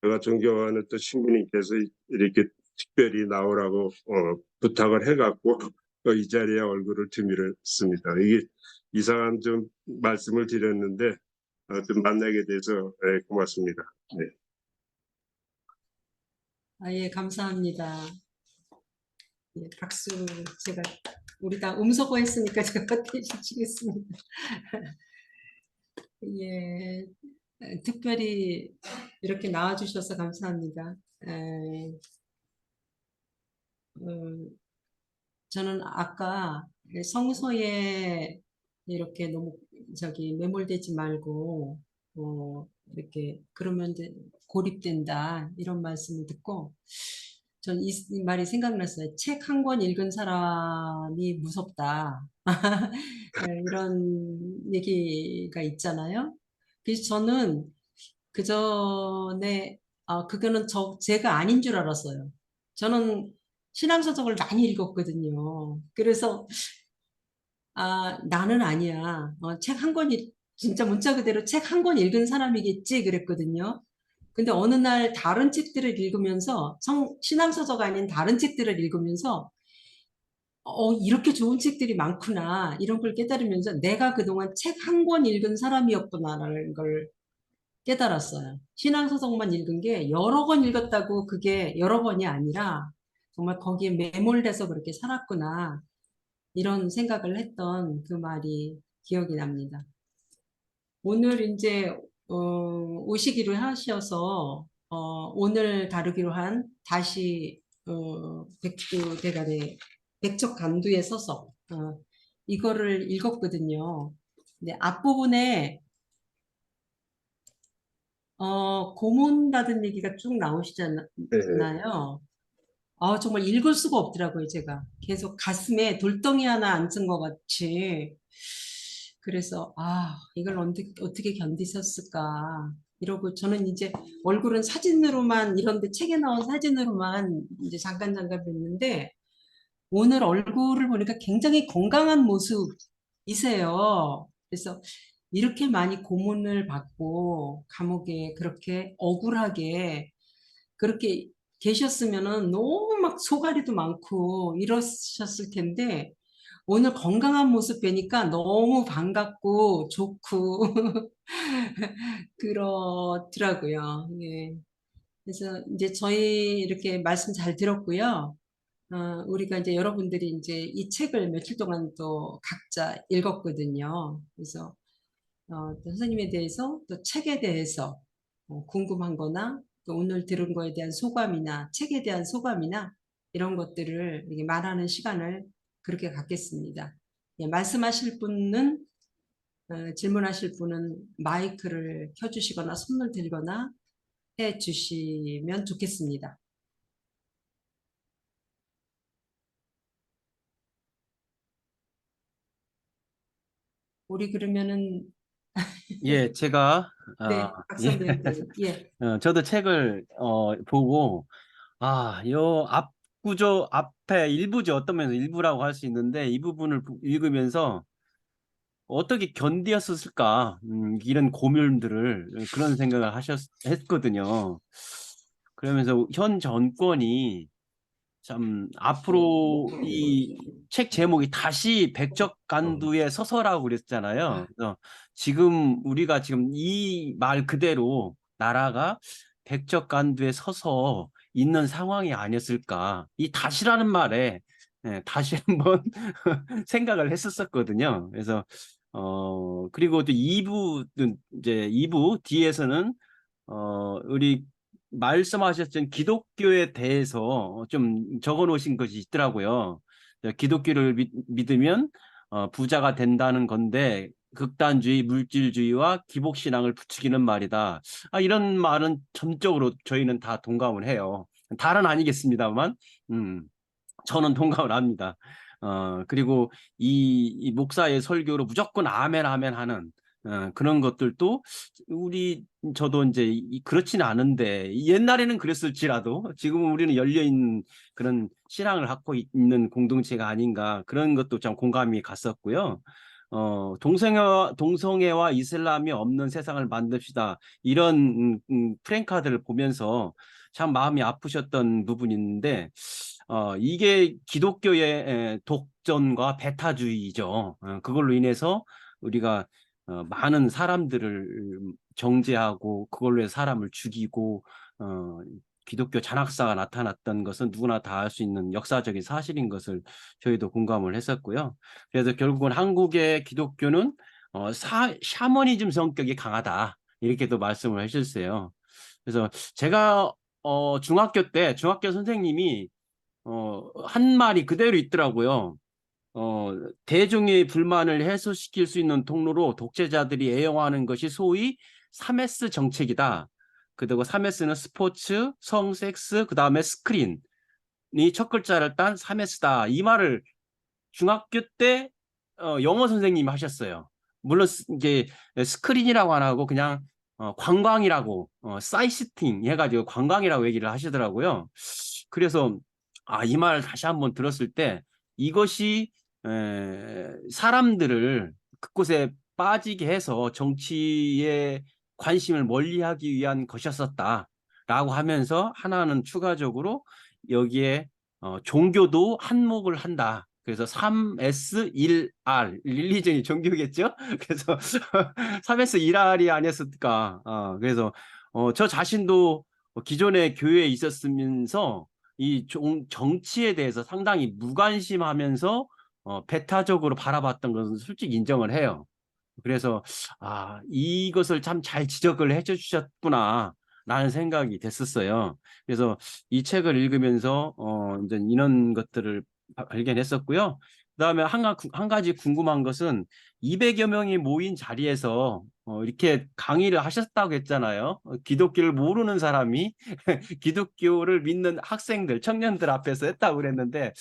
제가 존경하는 또 신부님께서 이렇게 특별히 나오라고 부탁을 해갖고 이 자리에 얼굴을 드밀었습니다. 이게 이상한 좀 말씀을 드렸는데 좀 만나게 돼서 고맙습니다. 네. 예, 감사합니다. 예, 박수 제가 우리 다 음소거 했으니까 제가 대신 치겠습니다. 예, 특별히 이렇게 나와주셔서 감사합니다. 저는 아까 성서에 이렇게 너무 매몰되지 말고 이렇게 그러면 이제 고립된다 이런 말씀을 듣고 전 이 말이 생각났어요. 책 한 권 읽은 사람이 무섭다. 이런 얘기가 있잖아요. 그래서 저는 그 전에 그거는 제가 아닌 줄 알았어요. 저는 신앙서적을 많이 읽었거든요. 그래서 나는 아니야. 책 한 권이 진짜 문자 그대로 책 한 권 읽은 사람이겠지 그랬거든요. 근데 어느 날 다른 책들을 읽으면서 신앙서적 아닌 다른 책들을 읽으면서 이렇게 좋은 책들이 많구나 이런 걸 깨달으면서 내가 그동안 책 한 권 읽은 사람이었구나라는 걸 깨달았어요. 신앙서적만 읽은 게 여러 권 읽었다고 그게 여러 번이 아니라 정말 거기에 매몰돼서 그렇게 살았구나. 이런 생각을 했던 그 말이 기억이 납니다. 오늘 이제 오시기로 하셔서 오늘 다루기로 한 다시 백두 대간의 백척 간두에 서서 이거를 읽었거든요. 근데 앞부분에 고문 받은 얘기가 쭉 네. 나오시잖아요. 정말 읽을 수가 없더라고요, 제가. 계속 가슴에 돌덩이 하나 앉은 것 같이. 그래서, 이걸 어떻게 견디셨을까. 이러고 저는 이제 얼굴은 사진으로만, 이런데 책에 나온 사진으로만 이제 잠깐 뵀는데, 오늘 얼굴을 보니까 굉장히 건강한 모습이세요. 그래서 이렇게 많이 고문을 받고 감옥에 그렇게 억울하게 그렇게 계셨으면은 너무 막 소갈이도 많고 이러셨을 텐데 오늘 건강한 모습 뵈니까 너무 반갑고 좋고 그렇더라고요. 예. 그래서 이제 저희 이렇게 말씀 잘 들었고요. 우리가 이제 여러분들이 이제 이 책을 며칠 동안 또 각자 읽었거든요. 그래서 또 선생님에 대해서 또 책에 대해서 궁금한 거나 또 오늘 들은 거에 대한 소감이나 책에 대한 소감이나 이런 것들을 이렇게 말하는 시간을 그렇게 갖겠습니다. 예, 말씀하실 분은 질문하실 분은 마이크를 켜주시거나 손을 들거나 해 주시면 좋겠습니다. 우리 그러면은 예, 제가 네, 예, 박선배님, 예, 저도 책을 보고 요 앞구조 앞에 일부죠. 어떤 면에서 일부라고 할 수 있는데 이 부분을 읽으면서 어떻게 견디었을까? 이런 고민들을 그런 생각을 했거든요. 그러면서 현 정권이 참 앞으로 이 책 제목이 다시 백척간두의 서서라고 그랬잖아요. 그래서 지금 우리가 지금 이 말 그대로 나라가 백척간두의 서서 있는 상황이 아니었을까. 이 다시라는 말에 다시 한번 생각을 했었거든요. 그래서 그리고 또 2부는 이제 2부 뒤에서는 우리 말씀하셨던 기독교에 대해서 좀 적어 놓으신 것이 있더라고요. 기독교를 믿으면 부자가 된다는 건데 극단주의, 물질주의와 기복신앙을 부추기는 말이다. 이런 말은 전적으로 저희는 다 동감을 해요. 다는 아니겠습니다만, 저는 동감을 합니다. 그리고 이 목사의 설교로 무조건 아멘, 아멘 하는 그런 것들도 저도 이제 그렇지는 않은데 옛날에는 그랬을지라도 지금은 우리는 열려있는 그런 신앙을 갖고 있는 공동체가 아닌가 그런 것도 참 공감이 갔었고요. 동성애와 이슬람이 없는 세상을 만듭시다. 이런 프랭카드를 보면서 참 마음이 아프셨던 부분이 있는데 이게 기독교의 독전과 배타주의죠. 그걸로 인해서 우리가 많은 사람들을 정죄하고 그걸로 해서 사람을 죽이고 기독교 잔학사가 나타났던 것은 누구나 다 알 수 있는 역사적인 사실인 것을 저희도 공감을 했었고요. 그래서 결국은 한국의 기독교는 샤머니즘 성격이 강하다. 이렇게도 말씀을 하셨어요. 그래서 제가 중학교 때 중학교 선생님이 한 말이 그대로 있더라고요. 대중의 불만을 해소시킬 수 있는 통로로 독재자들이 애용하는 것이 소위 3S 정책이다. 그리고 3S는 스포츠, 성, 섹스, 그 다음에 스크린이 첫 글자를 딴 3S다. 이 말을 중학교 때 영어 선생님이 하셨어요. 물론 이제 스크린이라고 안 하고 그냥 관광이라고 사이시팅 해가지고 관광이라고 얘기를 하시더라고요. 그래서 이 말 다시 한번 들었을 때 이것이 사람들을 그곳에 빠지게 해서 정치에 관심을 멀리하기 위한 것이었었다라고 하면서 하나는 추가적으로 여기에 종교도 한몫을 한다. 그래서 3S1R 릴리전이 종교겠죠? 그래서 3S1R이 아니었을까. 그래서 저 자신도 기존의 교회에 있었으면서 이 정치에 대해서 상당히 무관심하면서 배타적으로 바라봤던 것은 솔직히 인정을 해요. 그래서 이것을 참 잘 지적을 해주셨구나 라는 생각이 됐었어요. 그래서 이 책을 읽으면서 이제 이런 것들을 발견했었고요. 그다음에 한 가지 궁금한 것은 200여 명이 모인 자리에서 이렇게 강의를 하셨다고 했잖아요. 기독교를 모르는 사람이 기독교를 믿는 학생들, 청년들 앞에서 했다고 그랬는데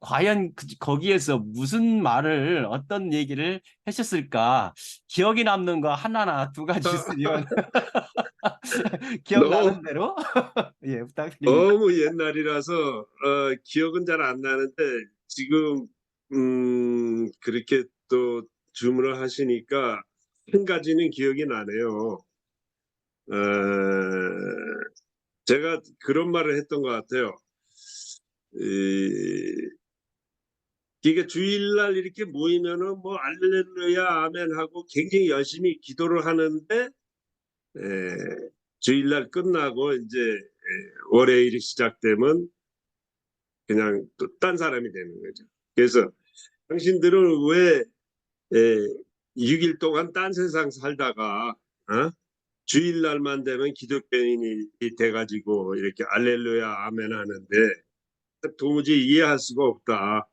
과연 거기에서 무슨 말을 어떤 얘기를 하셨을까? 기억에 남는 거 하나나 두 가지 있으면 너무 기억나는 대로 예, 부탁드립니다. 너무 옛날이라서 기억은 잘 안 나는데 지금 그렇게 또 주문을 하시니까 한 가지는 기억이 나네요. 어, 제가 그런 말을 했던 것 같아요. 이게 주일날 이렇게 모이면은 뭐 알렐루야 아멘 하고 굉장히 열심히 기도를 하는데 주일날 끝나고 이제 월요일이 시작되면 그냥 또 딴 사람이 되는 거죠. 그래서 당신들은 왜 6일 동안 딴 세상 살다가 주일날만 되면 기독교인이 돼가지고 이렇게 알렐루야 아멘 하는데 도무지 이해할 수가 없다.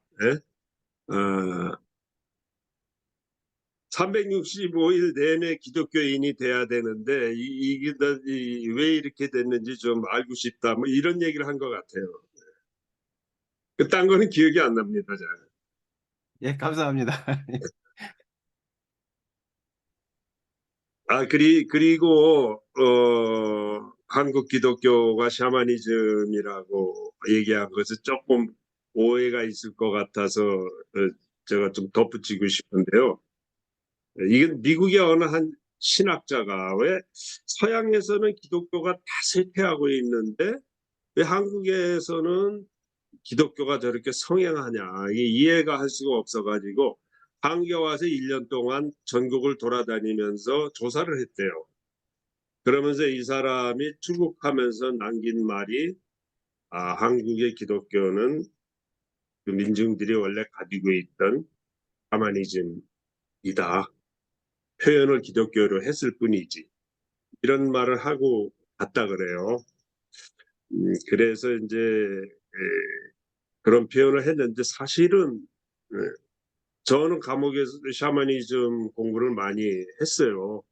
365일 내내 기독교인이 돼야 되는데 이게 왜 이렇게 됐는지 좀 알고 싶다. 뭐 이런 얘기를 한 것 같아요. 그딴 거는 기억이 안 납니다. 잘. 예, 감사합니다. 그리고 한국 기독교가 샤머니즘이라고 얘기한 것은 조금 오해가 있을 것 같아서 제가 좀 덧붙이고 싶은데요. 이건 미국의 어느 한 신학자가 왜 서양에서는 기독교가 다 쇠퇴하고 있는데 왜 한국에서는 기독교가 저렇게 성행하냐, 이게 이해가 할 수가 없어가지고 한국에 와서 1년 동안 전국을 돌아다니면서 조사를 했대요. 그러면서 이 사람이 출국하면서 남긴 말이 한국의 기독교는 그 민중들이 원래 가지고 있던 샤머니즘이다. 표현을 기독교로 했을 뿐이지. 이런 말을 하고 갔다 그래요. 그래서 이제 그런 표현을 했는데 사실은 예, 저는 감옥에서 샤머니즘 공부를 많이 했어요.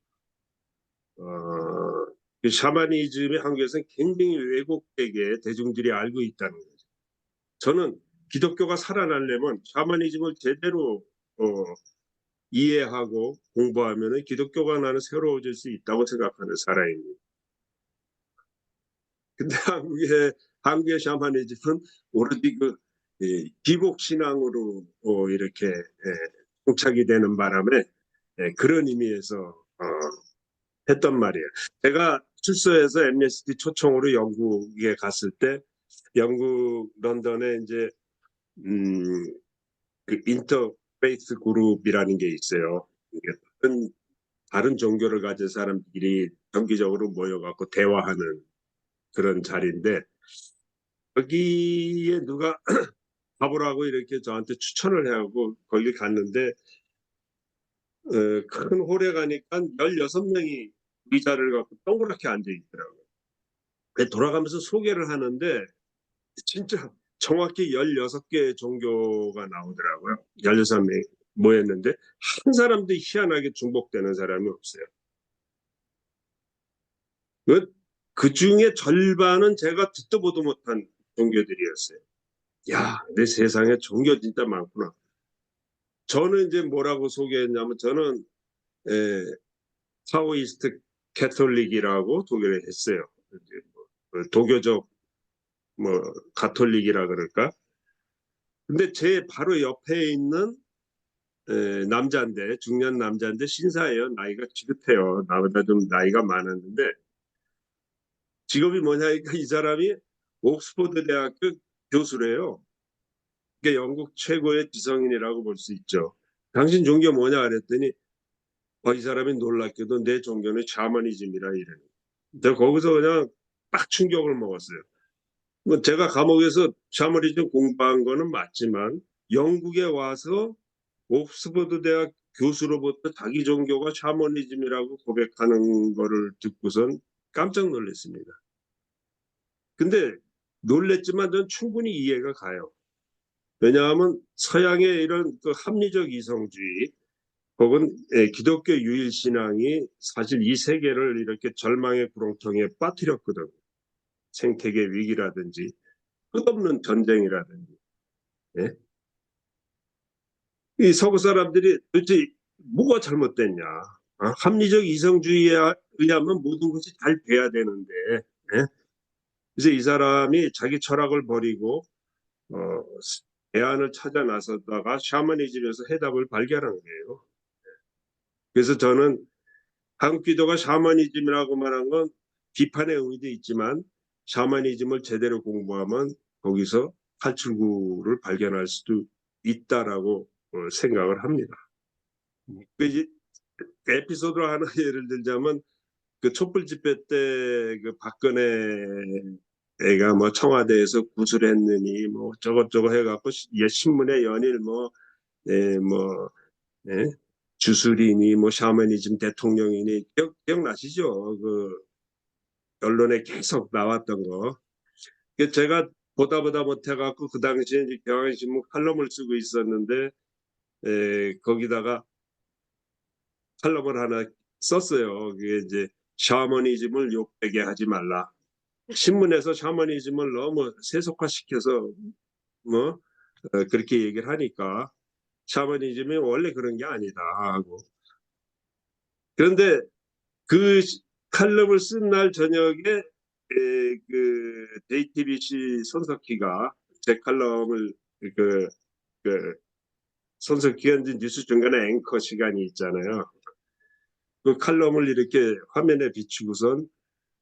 그 샤머니즘이 한국에서는 굉장히 왜곡되게 대중들이 알고 있다는 거죠. 저는 기독교가 살아나려면 샤머니즘을 제대로 어, 이해하고 공부하면 기독교가 나는 새로워질 수 있다고 생각하는 사람입니다. 근데 한국의 샤머니즘은 오로지 기복 신앙으로 이렇게 정착이 되는 바람에 그런 의미에서 했던 말이에요. 제가 출소해서 MSD 초청으로 영국에 갔을 때 영국 런던에 이제 그 인터페이스 그룹이라는 게 있어요. 이게 다른 종교를 가진 사람들이 정기적으로 모여갖고 대화하는 그런 자리인데 거기에 누가 가보라고 이렇게 저한테 추천을 해하고 거기 갔는데 큰 홀에 가니까 16명이 의자를 갖고 동그랗게 앉아 있더라고요. 돌아가면서 소개를 하는데 진짜 정확히 16개의 종교가 나오더라고요. 16명이 모였는데 한 사람도 희한하게 중복되는 사람이 없어요. 그 중에 절반은 제가 듣도 보도 못한 종교들이었어요. 야, 내 세상에 종교 진짜 많구나. 저는 이제 뭐라고 소개했냐면 저는 타오이스트 캐톨릭이라고 소개를 했어요. 도교적 뭐 가톨릭이라 그럴까? 근데 제 바로 옆에 있는 남자인데 중년 남자인데 신사예요. 나이가 지긋해요. 나보다 좀 나이가 많았는데 직업이 뭐냐니까 이 사람이 옥스퍼드 대학교 교수래요. 그게 영국 최고의 지성인이라고 볼 수 있죠. 당신 종교 뭐냐 그랬더니 이 사람이 놀랍게도 내 종교는 샤머니즘이라 이래요. 제가 거기서 그냥 딱 충격을 먹었어요. 뭐 제가 감옥에서 샤머니즘 공부한 거는 맞지만 영국에 와서 옥스퍼드 대학 교수로부터 자기 종교가 샤머니즘이라고 고백하는 거를 듣고선 깜짝 놀랐습니다. 근데 놀랬지만 전 충분히 이해가 가요. 왜냐하면 서양의 이런 그 합리적 이성주의 혹은 기독교 유일 신앙이 사실 이 세계를 이렇게 절망의 구렁텅이에 빠뜨렸거든. 생태계 위기라든지 끝없는 전쟁이라든지. 예? 이 서구 사람들이 도대체 뭐가 잘못됐냐? 합리적 이성주의에 의하면 모든 것이 잘 돼야 되는데. 예? 그래서 이 사람이 자기 철학을 버리고 어, 대안을 찾아 나섰다가 샤머니즘에서 해답을 발견한 거예요. 그래서 저는 한국 기도가 샤머니즘이라고 말한 건 비판의 의미도 있지만 샤머니즘을 제대로 공부하면 거기서 탈출구를 발견할 수도 있다라고 생각을 합니다. 그 이제 에피소드로 하나 예를 들자면 그 촛불 집회 때 그 박근혜 애가 뭐 청와대에서 구술했느니 뭐 저것저것 해갖고 신문에 연일 뭐 예? 주술이니 뭐 샤머니즘 대통령이니 기억나시죠? 그 언론에 계속 나왔던 거. 제가 보다 못해갖고 그 당시에 이제 경향신문 칼럼을 쓰고 있었는데 거기다가 칼럼을 하나 썼어요. 그게 이제 샤머니즘을 욕되게 하지 말라. 신문에서 샤머니즘을 너무 세속화시켜서 뭐 그렇게 얘기를 하니까 샤머니즘이 원래 그런 게 아니다 하고. 그런데 그 칼럼을 쓴 날 저녁에 그 JTBC 손석희가 제 칼럼을 그 선서 기간제 뉴스 중간에 앵커 시간이 있잖아요. 그 칼럼을 이렇게 화면에 비추고선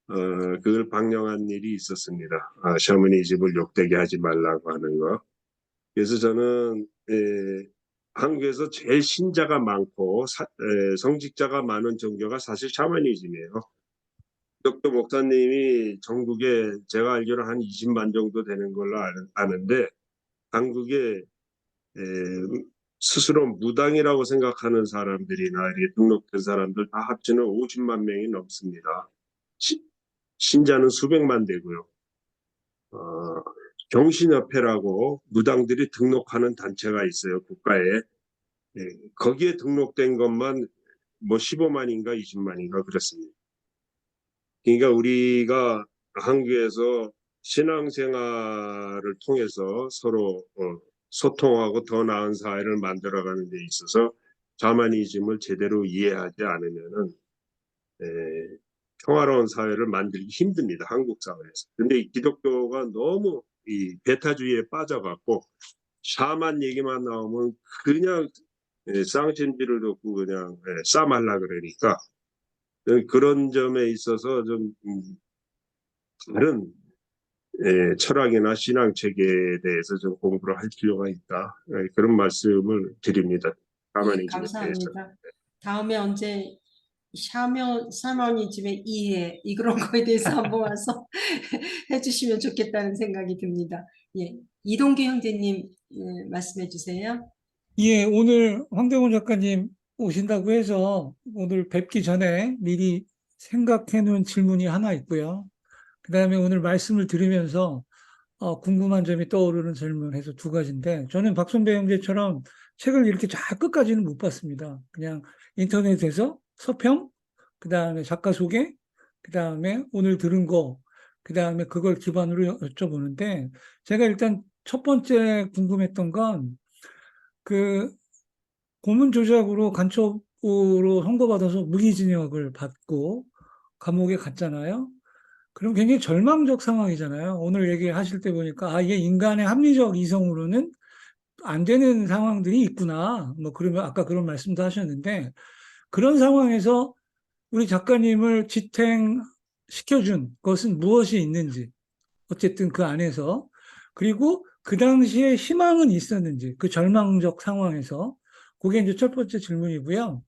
그걸 방영한 일이 있었습니다. 셔머니즘을 욕되게 하지 말라고 하는 거. 그래서 저는 한국에서 제일 신자가 많고 성직자가 많은 종교가 사실 샤머니즘이에요. 기독교 목사님이 전국에 제가 알기로 한 20만 정도 되는 걸로 아는데 한국에 에, 스스로 무당이라고 생각하는 사람들이나 이렇게 등록된 사람들 다 합치면 50만 명이 넘습니다. 신자는 수백만 되고요. 경신협회라고 무당들이 등록하는 단체가 있어요, 국가에. 예, 거기에 등록된 것만 뭐 15만인가 20만인가 그렇습니다. 그러니까 우리가 한국에서 신앙생활을 통해서 서로 소통하고 더 나은 사회를 만들어가는 데 있어서 자마니즘을 제대로 이해하지 않으면은 평화로운 사회를 만들기 힘듭니다. 한국 사회에서. 근데 이 기독교가 너무 이 배타주의에 빠져갖고 샤만 얘기만 나오면 그냥 쌍심지를 듣고 그냥 싸말라 그러니까 그런 점에 있어서 좀 다른 철학이나 신앙 체계에 대해서 좀 공부를 할 필요가 있다. 그런 말씀을 드립니다. 예, 가만히 대해서. 감사합니다. 다음에 언제 샤머니즘의 이해 이런 거에 대해서 한번 와서 해주시면 좋겠다는 생각이 듭니다. 예, 이동규 형제님 말씀해 주세요. 예, 오늘 황대원 작가님 오신다고 해서 오늘 뵙기 전에 미리 생각해 놓은 질문이 하나 있고요. 그 다음에 오늘 말씀을 들으면서 궁금한 점이 떠오르는 질문해서 두 가지인데, 저는 박선배 형제처럼 책을 이렇게 쫙 끝까지는 못 봤습니다. 그냥 인터넷에서 서평, 그 다음에 작가 소개, 그 다음에 오늘 들은 거, 그 다음에 그걸 기반으로 여쭤보는데, 제가 일단 첫 번째 궁금했던 건, 그 고문 조작으로 간첩으로 선고받아서 무기징역을 받고 감옥에 갔잖아요. 그럼 굉장히 절망적 상황이잖아요. 오늘 얘기하실 때 보니까 이게 인간의 합리적 이성으로는 안 되는 상황들이 있구나. 뭐 그러면 아까 그런 말씀도 하셨는데 그런 상황에서 우리 작가님을 지탱시켜준 것은 무엇이 있는지 어쨌든 그 안에서 그리고 그 당시에 희망은 있었는지 그 절망적 상황에서 그게 이제 첫 번째 질문이고요.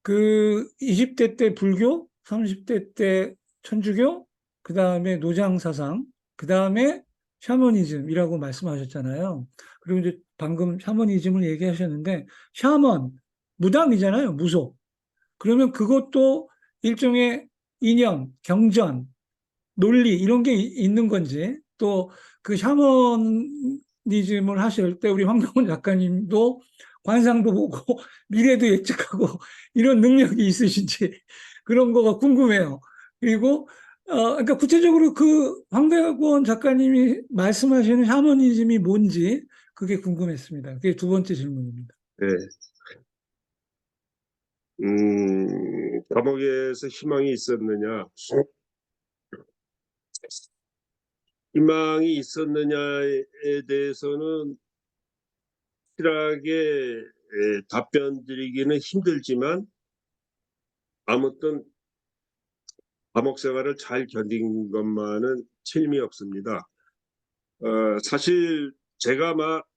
그 20대 때 불교, 30대 때 천주교, 그 다음에 노장사상, 그 다음에 샤머니즘이라고 말씀하셨잖아요. 그리고 이제 방금 샤머니즘을 얘기하셨는데, 샤먼, 무당이잖아요, 무속. 그러면 그것도 일종의 이념, 경전, 논리, 이런 게 있는 건지, 또 그 샤머니즘을 하실 때 우리 황정원 작가님도 관상도 보고 미래도 예측하고 이런 능력이 있으신지 그런 거가 궁금해요. 그리고 그러니까 구체적으로 그 황백원 작가님이 말씀하시는 샤머니즘이 뭔지 그게 궁금했습니다. 그게 두 번째 질문입니다. 네. 감옥에서 희망이 있었느냐? 희망이 있었느냐에 대해서는 확실하게 답변 드리기는 힘들지만 아무튼 감옥 생활을 잘 견딘 것만은 틀림이 없습니다. 사실 제가 막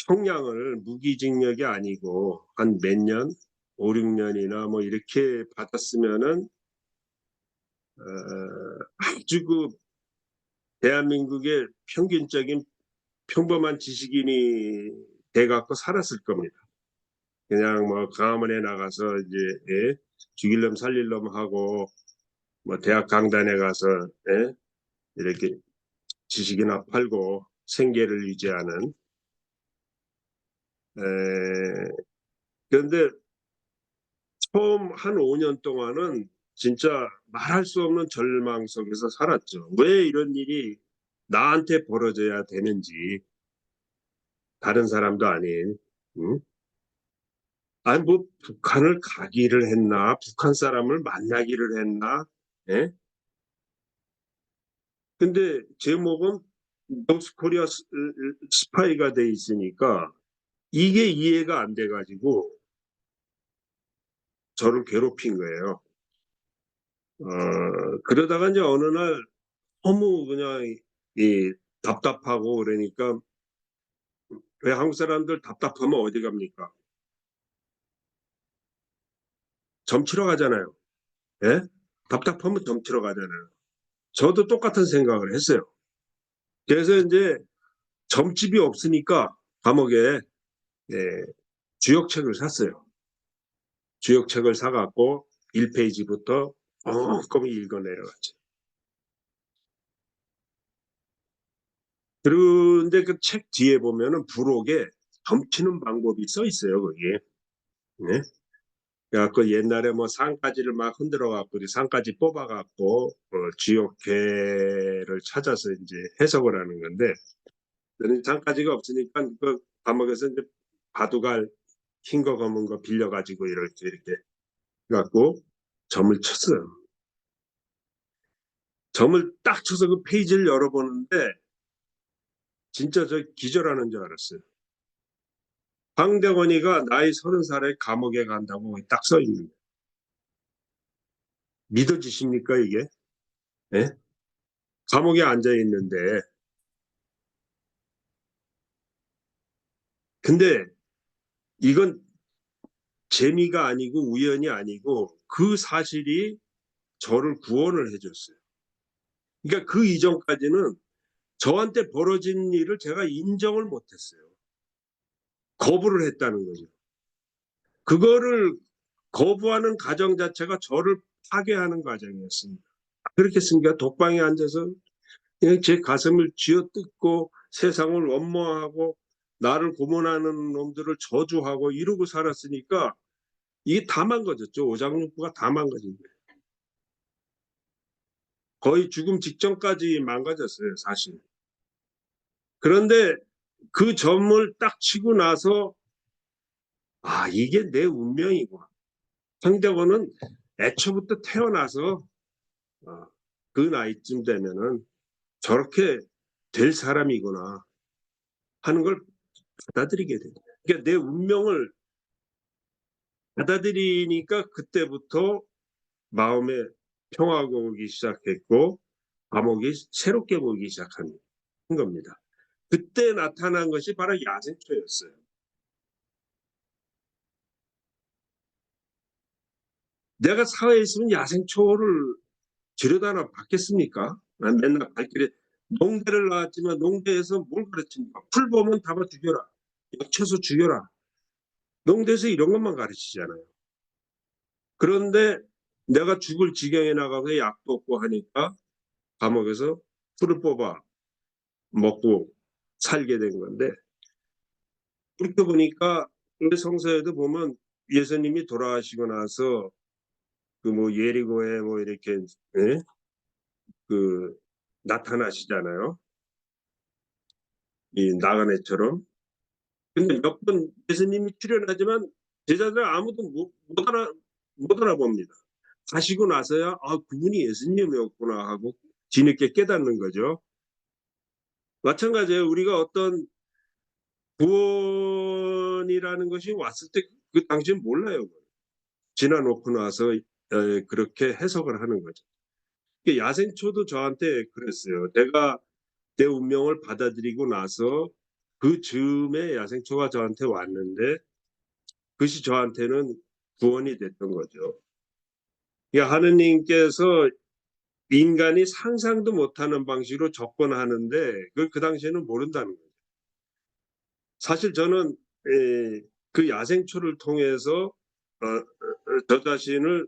형량을 무기징역이 아니고 한 몇 년, 5, 6년이나 뭐 이렇게 받았으면은 아주 그 대한민국의 평균적인 평범한 지식인이 돼갖고 살았을 겁니다. 그냥 뭐 강화문에 나가서 이제 죽일 놈 살릴 놈 하고 뭐 대학 강단에 가서 이렇게 지식이나 팔고 생계를 유지하는 그런데 처음 한 5년 동안은 진짜 말할 수 없는 절망 속에서 살았죠. 왜 이런 일이 나한테 벌어져야 되는지 다른 사람도 아닌 응? 아니 뭐 북한을 가기를 했나 북한 사람을 만나기를 했나 예? 근데 제목은 노스코리아 스파이가 돼 있으니까 이게 이해가 안 돼가지고 저를 괴롭힌 거예요. 그러다가 이제 어느 날 너무 그냥 답답하고 그러니까, 왜 한국 사람들 답답하면 어디 갑니까? 점 치러 가잖아요. 예? 답답하면 점 치러 가잖아요. 저도 똑같은 생각을 했어요. 그래서 이제 점집이 없으니까 감옥에 예, 주역책을 샀어요. 주역책을 사갖고 1페이지부터 꼼꼼히 읽어내려갔죠. 그런데 그 책 뒤에 보면은 부록에 점치는 방법이 써 있어요, 거기에. 네? 그래갖고 옛날에 뭐 상가지를 막 흔들어갖고 상가지 뽑아갖고 주역회를 찾아서 이제 해석을 하는 건데, 상가지가 없으니까 그 감옥에서 이제 바둑알 흰 거 검은 거 빌려가지고 이렇게 갖고 점을 쳤어요. 점을 딱 쳐서 그 페이지를 열어보는데 진짜 저 기절하는 줄 알았어요. 황대건이가 나이 30살에 감옥에 간다고 딱 써 있는 거예요. 믿어지십니까 이게? 예? 감옥에 앉아 있는데. 근데 이건 재미가 아니고 우연이 아니고 그 사실이 저를 구원을 해줬어요. 그러니까 그 이전까지는 저한테 벌어진 일을 제가 인정을 못했어요. 거부를 했다는 거죠. 그거를 거부하는 과정 자체가 저를 파괴하는 과정이었습니다. 그렇겠습니까? 독방에 앉아서 그냥 제 가슴을 쥐어뜯고 세상을 원망하고 나를 고문하는 놈들을 저주하고 이러고 살았으니까 이게 다 망가졌죠. 오장육부가 다 망가진 거예요. 거의 죽음 직전까지 망가졌어요, 사실. 그런데 그 점을 딱 치고 나서 이게 내 운명이구나. 황대건은 애초부터 태어나서 그 나이쯤 되면은 저렇게 될 사람이구나 하는 걸 받아들이게 돼요. 그러니까 내 운명을 받아들이니까 그때부터 마음에 평화가 오기 시작했고 감옥이 새롭게 보이기 시작한 겁니다. 그때 나타난 것이 바로 야생초였어요. 내가 사회에 있으면 야생초를 들여다나 봤겠습니까? 난 맨날 발길에 농대를 나왔지만 농대에서 뭘 가르칩니까? 풀 보면 잡아 죽여라. 엮쳐서 죽여라. 농대에서 이런 것만 가르치잖아요. 그런데 내가 죽을 지경에 나가서 약도 없고 하니까 감옥에서 풀을 뽑아 먹고 살게 된 건데, 그렇게 보니까 우리 성서에도 보면 예수님이 돌아가시고 나서 그 뭐 예리고에 뭐 이렇게 그 나타나시잖아요. 이 나그네처럼. 근데 몇 번 예수님이 출연하지만 제자들 아무도 못 알아봅니다. 가시고 나서야 그분이 예수님이었구나 하고 뒤늦게 깨닫는 거죠. 마찬가지예요. 우리가 어떤 구원이라는 것이 왔을 때 그 당시엔 몰라요. 지나놓고 나서 그렇게 해석을 하는 거죠. 야생초도 저한테 그랬어요. 내가 내 운명을 받아들이고 나서 그 즈음에 야생초가 저한테 왔는데 그것이 저한테는 구원이 됐던 거죠. 하느님께서 인간이 상상도 못하는 방식으로 접근하는데 그걸 그 당시에는 모른다는 거죠. 사실 저는 그 야생초를 통해서 저 자신을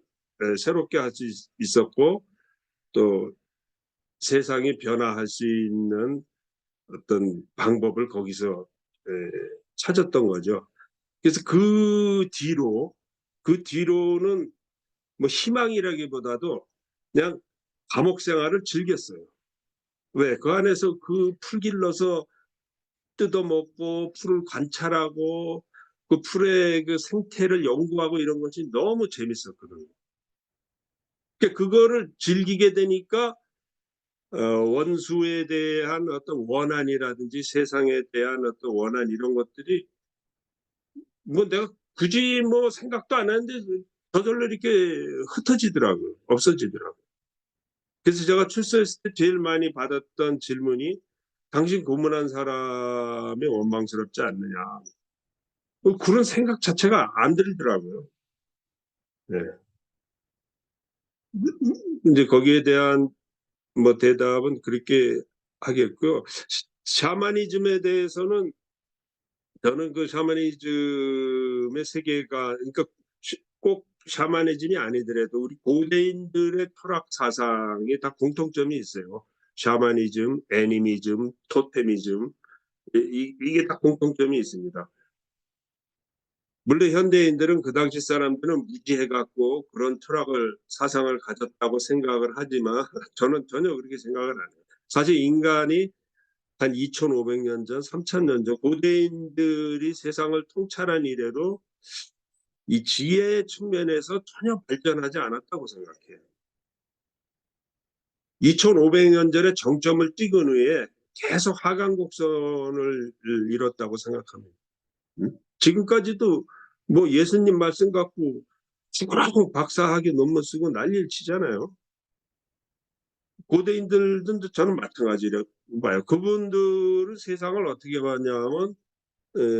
새롭게 할 수 있었고 또 세상이 변화할 수 있는 어떤 방법을 거기서 찾았던 거죠. 그래서 그 뒤로는 뭐 희망이라기보다도 그냥 감옥 생활을 즐겼어요. 왜? 그 안에서 그 풀 길러서 뜯어먹고 풀을 관찰하고 그 풀의 그 생태를 연구하고 이런 것이 너무 재밌었거든요. 그러니까 그거를 즐기게 되니까 원수에 대한 어떤 원한이라든지 세상에 대한 어떤 원한 이런 것들이 뭐 내가 굳이 뭐 생각도 안 했는데 저절로 이렇게 흩어지더라고요. 없어지더라고요. 그래서 제가 출소했을 때 제일 많이 받았던 질문이 당신 고문한 사람이 원망스럽지 않느냐. 그런 생각 자체가 안 들더라고요. 네. 이제 거기에 대한 뭐 대답은 그렇게 하겠고요. 샤머니즘에 대해서는 저는 그 샤머니즘의 세계가 그러니까 꼭 샤머니즘이 아니더라도 우리 고대인들의 철학 사상에 다 공통점이 있어요. 샤머니즘, 애니미즘, 토테미즘 이게 다 공통점이 있습니다. 물론 현대인들은 그 당시 사람들은 무지해갖고 그런 철학을 사상을 가졌다고 생각을 하지만 저는 전혀 그렇게 생각을 안 해요. 사실 인간이 한 2500년 전, 3000년 전 고대인들이 세상을 통찰한 이래로 이 지혜 측면에서 전혀 발전하지 않았다고 생각해요. 2500년 전에 정점을 찍은 후에 계속 하강 곡선을 이뤘다고 생각합니다. 지금까지도 뭐 예수님 말씀 갖고 죽으라고 박사학위 논문 쓰고 난리를 치잖아요. 고대인들도 저는 마찬가지라고 봐요. 그분들은 세상을 어떻게 봤냐면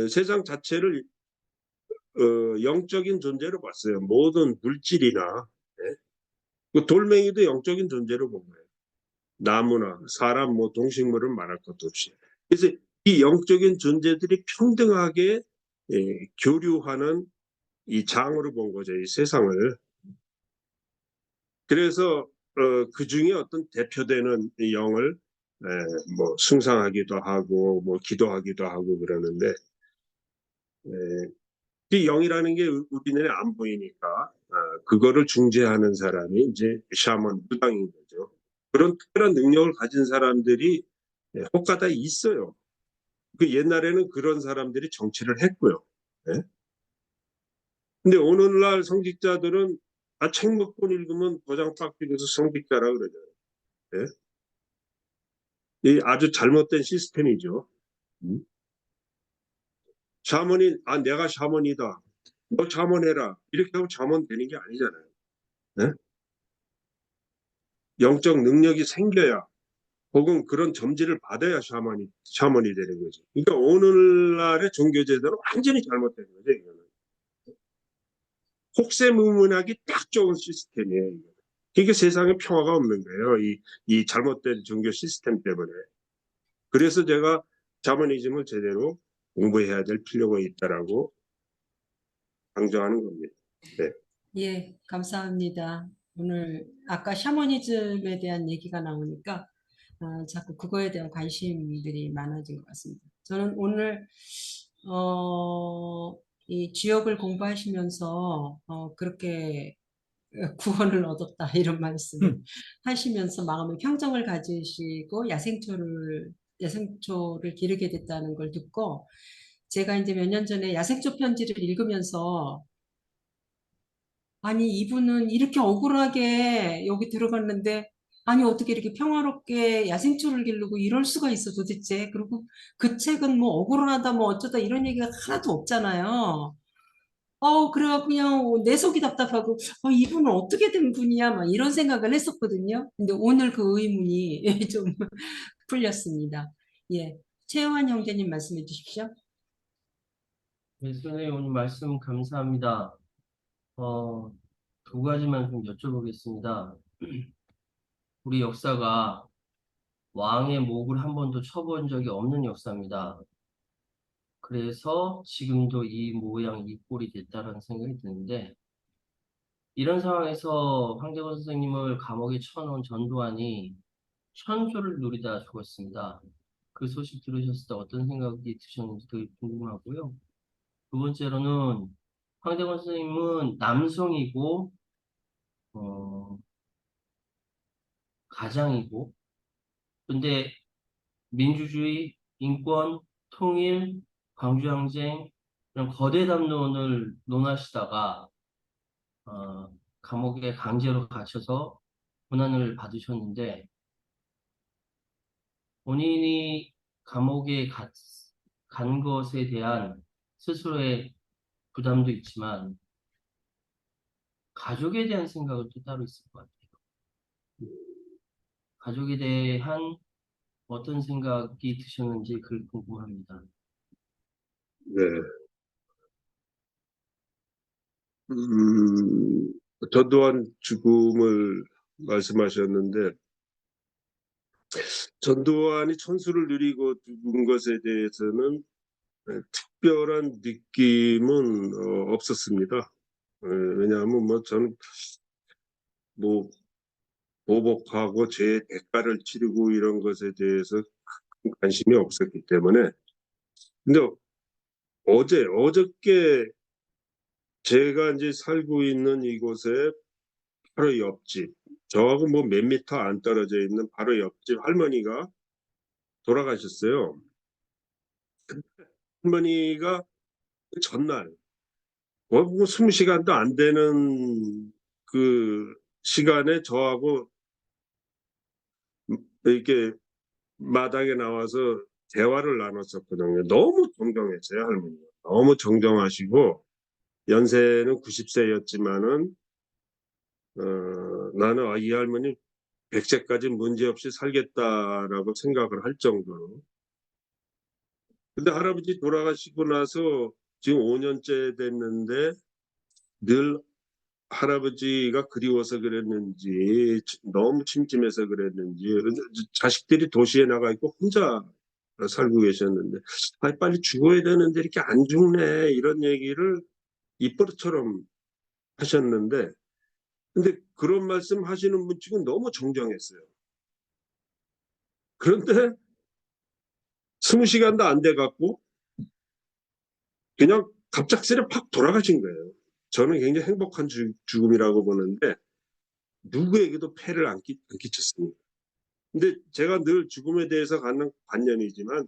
세상 자체를 영적인 존재로 봤어요. 모든 물질이나 예? 그 돌멩이도 영적인 존재로 본 거예요. 나무나 사람, 뭐 동식물은 말할 것도 없이. 그래서 이 영적인 존재들이 평등하게 교류하는 이 장으로 본 거죠, 이 세상을. 그래서 그 중에 어떤 대표되는 이 영을 뭐 숭상하기도 하고 뭐 기도하기도 하고 그러는데 이 영이라는 게 우리 눈에 안 보이니까 그거를 중재하는 사람이 이제 샤먼 무당인 거죠. 그런 특별한 능력을 가진 사람들이 혹가다 있어요. 그 옛날에는 그런 사람들이 정치를 했고요. 예? 근데 오늘날 성직자들은 책 먹고 읽으면 도장 딱 찍어서 성직자라 그러죠. 예? 이 아주 잘못된 시스템이죠. 샤먼이 내가 샤먼이다. 너 샤먼해라. 이렇게 하고 샤먼 되는 게 아니잖아요. 예? 영적 능력이 생겨야 혹은 그런 점지를 받아야 샤먼이 되는 거죠. 그러니까 오늘날의 종교 제도는 완전히 잘못된 거죠. 이거는. 혹세무문하기 딱 좋은 시스템이에요. 이거는. 그러니까 세상에 평화가 없는 거예요. 이 잘못된 종교 시스템 때문에. 그래서 제가 샤머니즘을 제대로 공부해야 될 필요가 있다라고 강조하는 겁니다. 네. 예, 감사합니다. 오늘 아까 샤머니즘에 대한 얘기가 나오니까 자꾸 그거에 대한 관심들이 많아진 것 같습니다. 저는 오늘 이 지역을 공부하시면서 그렇게 구원을 얻었다 이런 말씀을 하시면서 마음의 평정을 가지시고 야생초를 기르게 됐다는 걸 듣고 제가 이제 몇 년 전에 야생초 편지를 읽으면서 아니 이분은 이렇게 억울하게 여기 들어갔는데 아니 어떻게 이렇게 평화롭게 야생초를 기르고 이럴 수가 있어 도대체. 그리고 그 책은 뭐 억울하다 뭐 어쩌다 이런 얘기가 하나도 없잖아요. 그래갖고 그냥 내 속이 답답하고 이분은 어떻게 된 분이야 막 이런 생각을 했었거든요. 근데 오늘 그 의문이 좀 풀렸습니다. 예, 최영환 형제님 말씀해 주십시오. 네, 선생님 오늘 말씀 감사합니다. 두 가지만 좀 여쭤보겠습니다. 우리 역사가 왕의 목을 한 번도 쳐본 적이 없는 역사입니다. 그래서 지금도 이 모양, 이 꼴이 됐다라는 생각이 드는데, 이런 상황에서 황대건 선생님을 감옥에 쳐놓은 전두환이 천조를 누리다 죽었습니다. 그 소식 들으셨을 때 어떤 생각이 드셨는지 되게 궁금하고요. 두 번째로는 황대건 선생님은 남성이고 가장이고 근데 민주주의, 인권, 통일, 광주항쟁 이런 거대 담론을 논하시다가 감옥에 강제로 갇혀서 고난을 받으셨는데 본인이 감옥에 간 것에 대한 스스로의 부담도 있지만 가족에 대한 생각은 또 따로 있을 것 같아요. 가족에 대한 어떤 생각이 드셨는지 그걸 궁금합니다. 네. 전두환 죽음을 말씀하셨는데, 전두환이 천수를 누리고 죽은 것에 대해서는 특별한 느낌은 없었습니다. 왜냐하면 뭐 저는 뭐 보복하고 제 대가를 치르고 이런 것에 대해서 큰 관심이 없었기 때문에. 근데 어저께 제가 이제 살고 있는 이곳에 바로 옆집, 저하고 뭐 몇 미터 안 떨어져 있는 바로 옆집 할머니가 돌아가셨어요. 할머니가 그 전날 뭐 20시간도 안 되는 그 시간에 저하고 이렇게 마당에 나와서 대화를 나눴었거든요. 너무 존경했어요, 할머니가. 너무 정정하시고 연세는 90세였지만은 나는 이 할머니 100세까지 문제없이 살겠다라고 생각을 할 정도로. 근데 할아버지 돌아가시고 나서 지금 5년째 됐는데 늘 할아버지가 그리워서 그랬는지 너무 침침해서 그랬는지 자식들이 도시에 나가 있고 혼자 살고 계셨는데 빨리 죽어야 되는데 이렇게 안 죽네 이런 얘기를 입버릇처럼 하셨는데 근데 그런 말씀 하시는 분 치고 너무 정정했어요. 그런데 20시간도 안 돼 갖고 그냥 갑작스레 팍 돌아가신 거예요. 저는 굉장히 행복한 죽음이라고 보는데 누구에게도 폐를 안 끼쳤습니다. 근데 제가 늘 죽음에 대해서 갖는 관념이지만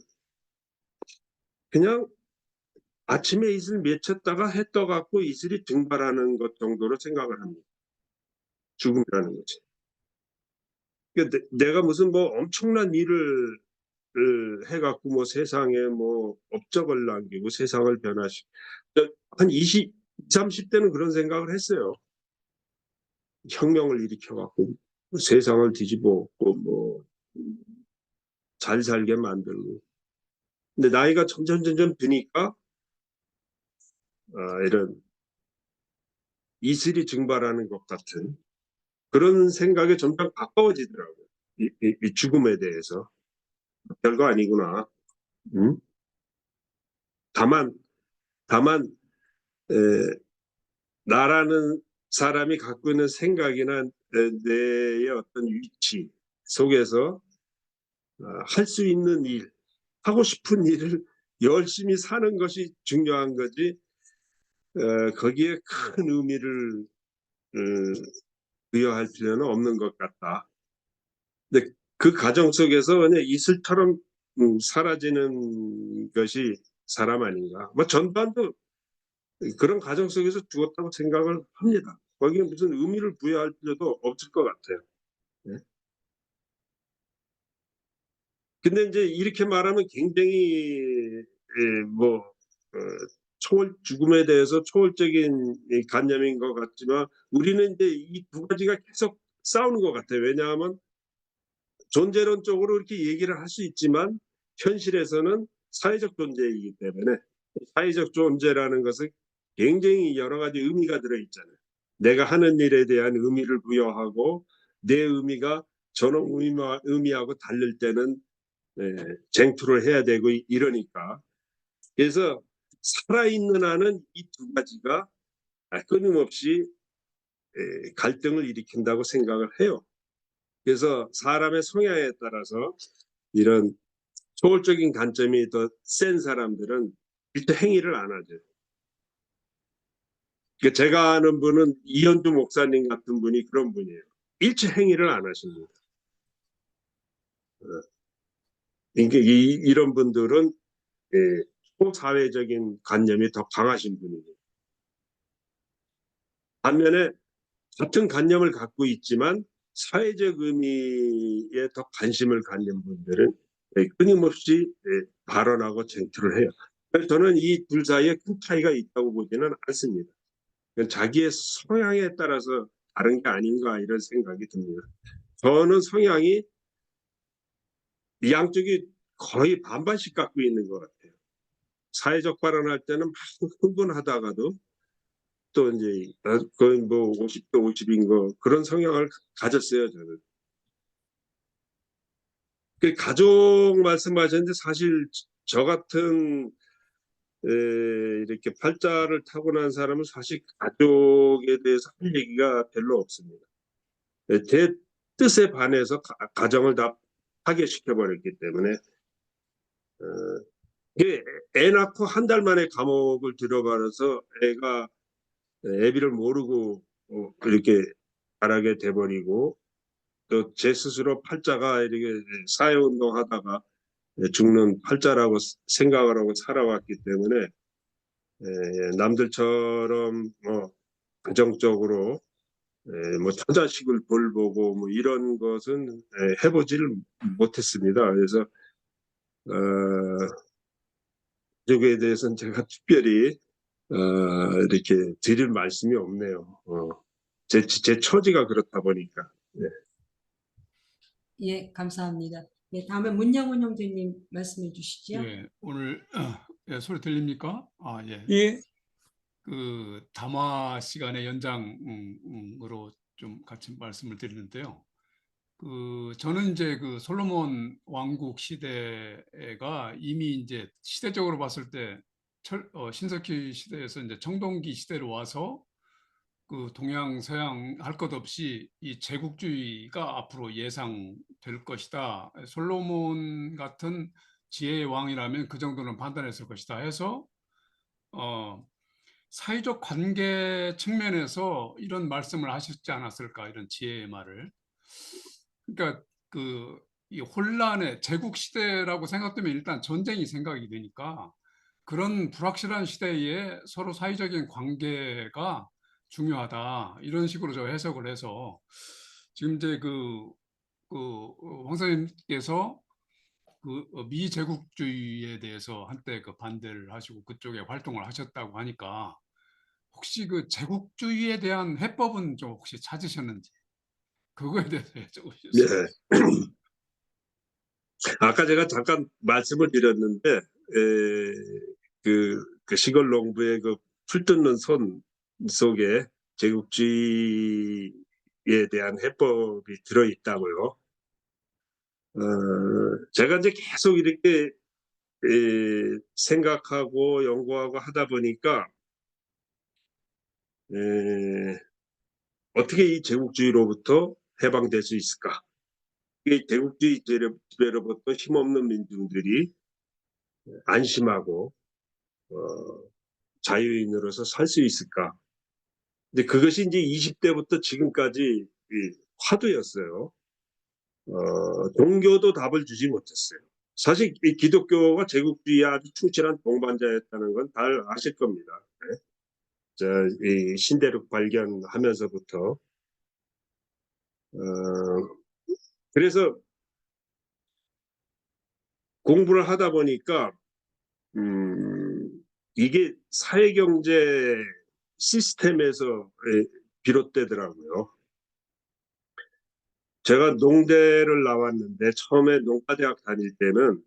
그냥 아침에 이슬 맺혔다가 해 떠갖고 이슬이 증발하는 것 정도로 생각을 합니다. 죽음이라는 거지. 그러니까 내가 무슨 뭐 엄청난 일을 해갖고 뭐 세상에 뭐 업적을 남기고 세상을 변화시키고 한 20, 30대는 그런 생각을 했어요. 혁명을 일으켜갖고 세상을 뒤집어엎고 뭐 잘 살게 만들고. 근데 나이가 점점 드니까 이런 이슬이 증발하는 것 같은 그런 생각에 점점 가까워지더라고요. 이 죽음에 대해서. 별거 아니구나. 음? 다만 에, 나라는 사람이 갖고 있는 생각이나 내 어떤 위치 속에서 할 수 있는 일, 하고 싶은 일을 열심히 사는 것이 중요한 거지 거기에 큰 의미를 부여할 필요는 없는 것 같다. 근데 그 과정 속에서 그냥 이슬처럼 사라지는 것이 사람 아닌가. 뭐 전반도 그런 과정 속에서 죽었다고 생각을 합니다. 거기에 무슨 의미를 부여할 필요도 없을 것 같아요. 네. 근데 이제 이렇게 말하면 굉장히 뭐 죽음에 대해서 초월적인 관념인 것 같지만 우리는 이제 이 두 가지가 계속 싸우는 것 같아요. 왜냐하면 존재론적으로 이렇게 얘기를 할 수 있지만 현실에서는 사회적 존재이기 때문에 사회적 존재라는 것은 굉장히 여러 가지 의미가 들어있잖아요. 내가 하는 일에 대한 의미를 부여하고 내 의미가 저놈 의미하고 다를 때는 쟁투를 해야 되고 이러니까. 그래서 살아있는 한은 이 두 가지가 끊임없이 갈등을 일으킨다고 생각을 해요. 그래서 사람의 성향에 따라서 이런 초월적인 관점이 더 센 사람들은 일단 행위를 안 하죠. 그러니까 제가 아는 분은 이현주 목사님 같은 분이 그런 분이에요. 일체 행위를 안 하십니다. 그러니까 이런 분들은 초사회적인 관념이 더 강하신 분이죠. 반면에 같은 관념을 갖고 있지만 사회적 의미에 더 관심을 갖는 분들은 끊임없이 발언하고 쟁투를 해요. 그래서 저는 이 둘 사이에 큰 차이가 있다고 보지는 않습니다. 그냥 자기의 성향에 따라서 다른 게 아닌가 이런 생각이 듭니다. 저는 성향이 이 양쪽이 거의 반반씩 갖고 있는 것 같아요. 사회적 발언할 때는 막 흥분하다가도 또 이제 거의 뭐 50대 50인 거 그런 성향을 가졌어요, 저는. 그 가족 말씀하셨는데 사실 저 같은 이렇게 팔자를 타고난 사람은 사실 가족에 대해서 할 얘기가 별로 없습니다. 제 뜻에 반해서 가정을 다 파괴시켜 버렸기 때문에 이게 애 낳고 한 달 만에 감옥을 들어가서 애가 애비를 모르고 이렇게 자라게 돼버리고 또 제 스스로 팔자가 이렇게 사회운동 하다가 죽는 팔자라고 생각을 하고 살아왔기 때문에 남들처럼 뭐 가정적으로 뭐 처자식을 돌보고 뭐 이런 것은 해보지를 못했습니다. 그래서 가족에 대해서는 제가 특별히 이렇게 드릴 말씀이 없네요. 제 처지가 그렇다 보니까. 네. 예, 감사합니다. 예, 다음에 문영훈 형제님 말씀해 주시죠. 예, 오늘 예, 소리 들립니까? 아, 예. 예, 그 담화 시간의 연장으로 좀 같이 말씀을 드리는데요. 그 저는 이제 그 솔로몬 왕국 시대가 이미 이제 시대적으로 봤을 때 신석기 시대에서 이제 청동기 시대로 와서 그 동양 서양 할 것 없이 이 제국주의가 앞으로 예상될 것이다. 솔로몬 같은 지혜의 왕이라면 그 정도는 판단했을 것이다 해서 사회적 관계 측면에서 이런 말씀을 하셨지 않았을까, 이런 지혜의 말을. 그러니까 그 이 혼란의 제국 시대라고 생각되면 일단 전쟁이 생각이 되니까 그런 불확실한 시대에 서로 사회적인 관계가 중요하다, 이런 식으로 저 해석을 해서 지금 이제 황사님께서 그 미제국주의에 대해서 한때 그 반대를 하시고 그쪽에 활동을 하셨다고 하니까 혹시 그 제국주의에 대한 해법은 좀 혹시 찾으셨는지 그거에 대해서 여쭤보셨어요. 네. 아까 제가 잠깐 말씀을 드렸는데 그 시골 농부의 그 풀 뜯는 손 속에 제국주의에 대한 해법이 들어있다고요. 제가 이제 계속 이렇게 생각하고 연구하고 하다 보니까 어떻게 이 제국주의로부터 해방될 수 있을까? 이 제국주의 지배로부터 힘없는 민중들이 안심하고 자유인으로서 살 수 있을까? 근데 그것이 이제 20대부터 지금까지 화두였어요. 종교도 답을 주지 못했어요. 사실 이 기독교가 제국주의에 아주 충실한 동반자였다는 건 다 아실 겁니다. 네? 이 신대륙 발견하면서부터 그래서 공부를 하다 보니까 이게 사회경제 시스템에서 비롯되더라고요. 제가 농대를 나왔는데 처음에 농가대학 다닐 때는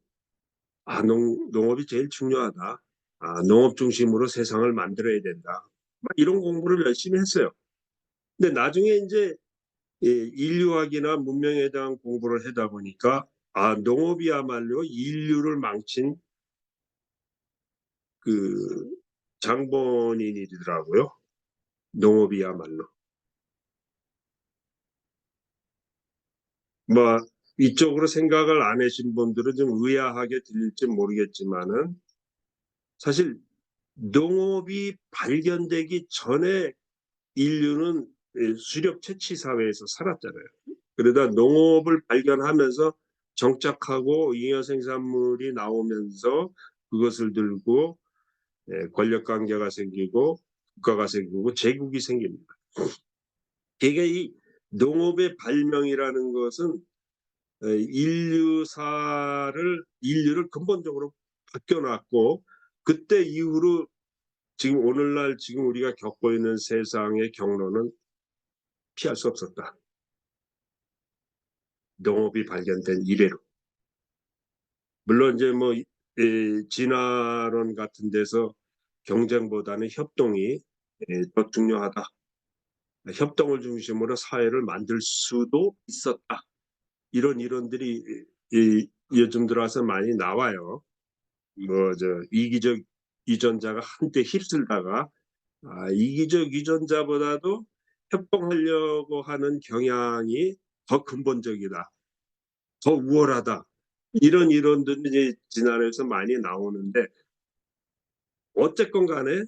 농업이 제일 중요하다. 농업 중심으로 세상을 만들어야 된다. 이런 공부를 열심히 했어요. 근데 나중에 이제 인류학이나 문명에 대한 공부를 하다 보니까 농업이야말로 인류를 망친 그 장본인이더라고요. 농업이야말로. 뭐 이쪽으로 생각을 안 하신 분들은 좀 의아하게 들릴지 모르겠지만은 사실 농업이 발견되기 전에 인류는 수렵 채취 사회에서 살았잖아요. 그러다 농업을 발견하면서 정착하고 잉여 생산물이 나오면서 그것을 들고 권력 관계가 생기고 국가가 생기고 제국이 생깁니다. 그러니까 이 농업의 발명이라는 것은 인류를 근본적으로 바뀌어놨고 그때 이후로 지금 오늘날 지금 우리가 겪고 있는 세상의 경로는 피할 수 없었다. 농업이 발견된 이래로. 물론 이제 뭐 진화론 같은 데서 경쟁보다는 협동이 더 중요하다. 협동을 중심으로 사회를 만들 수도 있었다. 이런 이론들이 요즘 들어와서 많이 나와요. 뭐 이기적 유전자가 한때 휩쓸다가 이기적 유전자보다도 협동하려고 하는 경향이 더 근본적이다, 더 우월하다. 이런 이론들이 이제 진화론에서 많이 나오는데 어쨌건 간에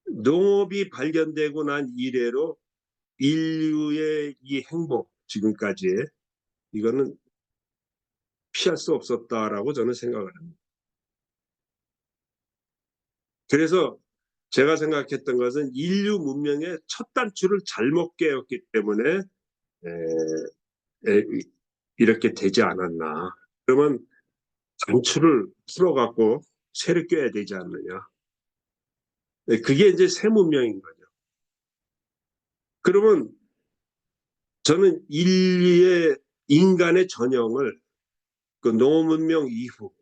농업이 발견되고 난 이래로 인류의 이 행복 지금까지의 이거는 피할 수 없었다라고 저는 생각을 합니다. 그래서 제가 생각했던 것은 인류 문명의 첫 단추를 잘못 깨었기 때문에 이렇게 되지 않았나. 그러면 단추를 풀어갖고 새로 껴야 되지 않느냐. 그게 이제 새 문명인 거죠. 그러면 저는 인간의 전형을 그 농업 문명 이후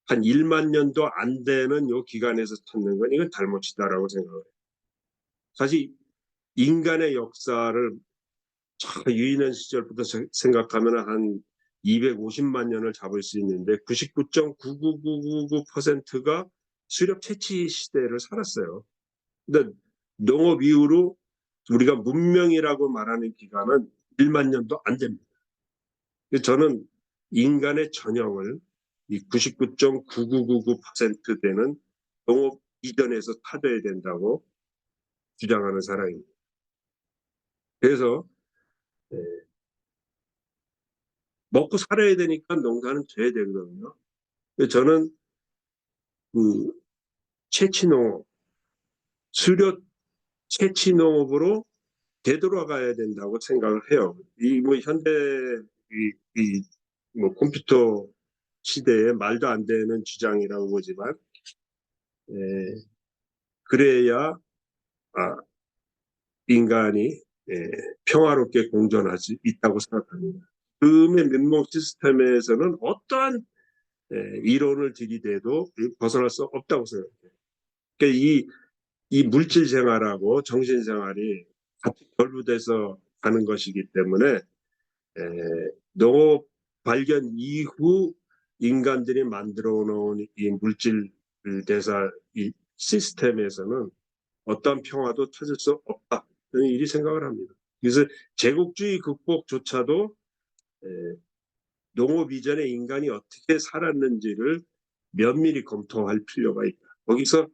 한 1만 년도 안 되는 요 기간에서 찾는 건 이건 잘못이다라고 생각을 해요. 사실 인간의 역사를 유인한 시절부터 생각하면 한 250만 년을 잡을 수 있는데 99.99999%가 수렵 채취 시대를 살았어요. 근데 농업 이후로 우리가 문명이라고 말하는 기간은 1만 년도 안 됩니다. 저는 인간의 전형을 이 99.9999% 되는 농업 이전에서 타져야 된다고 주장하는 사람입니다. 그래서 먹고 살아야 되니까 농사는 져야 되거든요. 저는 그 채취농업, 수렵 채취농업으로 되돌아가야 된다고 생각을 해요. 이 뭐 현대 뭐 컴퓨터 시대에 말도 안 되는 주장이라고 보지만 그래야 인간이 평화롭게 공존할 수 있다고 생각합니다. 금의 면목 시스템에서는 어떠한 이론을 들이대도 벗어날 수 없다고 생각해요. 그러니까 이 물질 생활하고 정신 생활이 같이 결부돼서 가는 것이기 때문에 농업 발견 이후 인간들이 만들어 놓은 이 물질 대사 이 시스템에서는 어떤 평화도 찾을 수 없다. 저는 이리 생각을 합니다. 그래서 제국주의 극복조차도 농업 이전에 인간이 어떻게 살았는지를 면밀히 검토할 필요가 있다. 거기서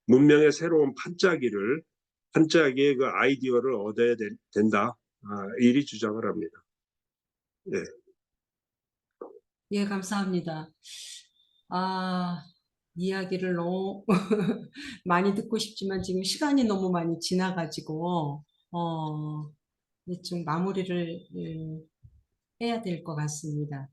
문명의 새로운 판짜기의 그 아이디어를 얻어야 된다. 이리 주장을 합니다. 네. 예, 감사합니다. 이야기를 너무 많이 듣고 싶지만 지금 시간이 너무 많이 지나가지고, 좀 마무리를 해야 될 것 같습니다.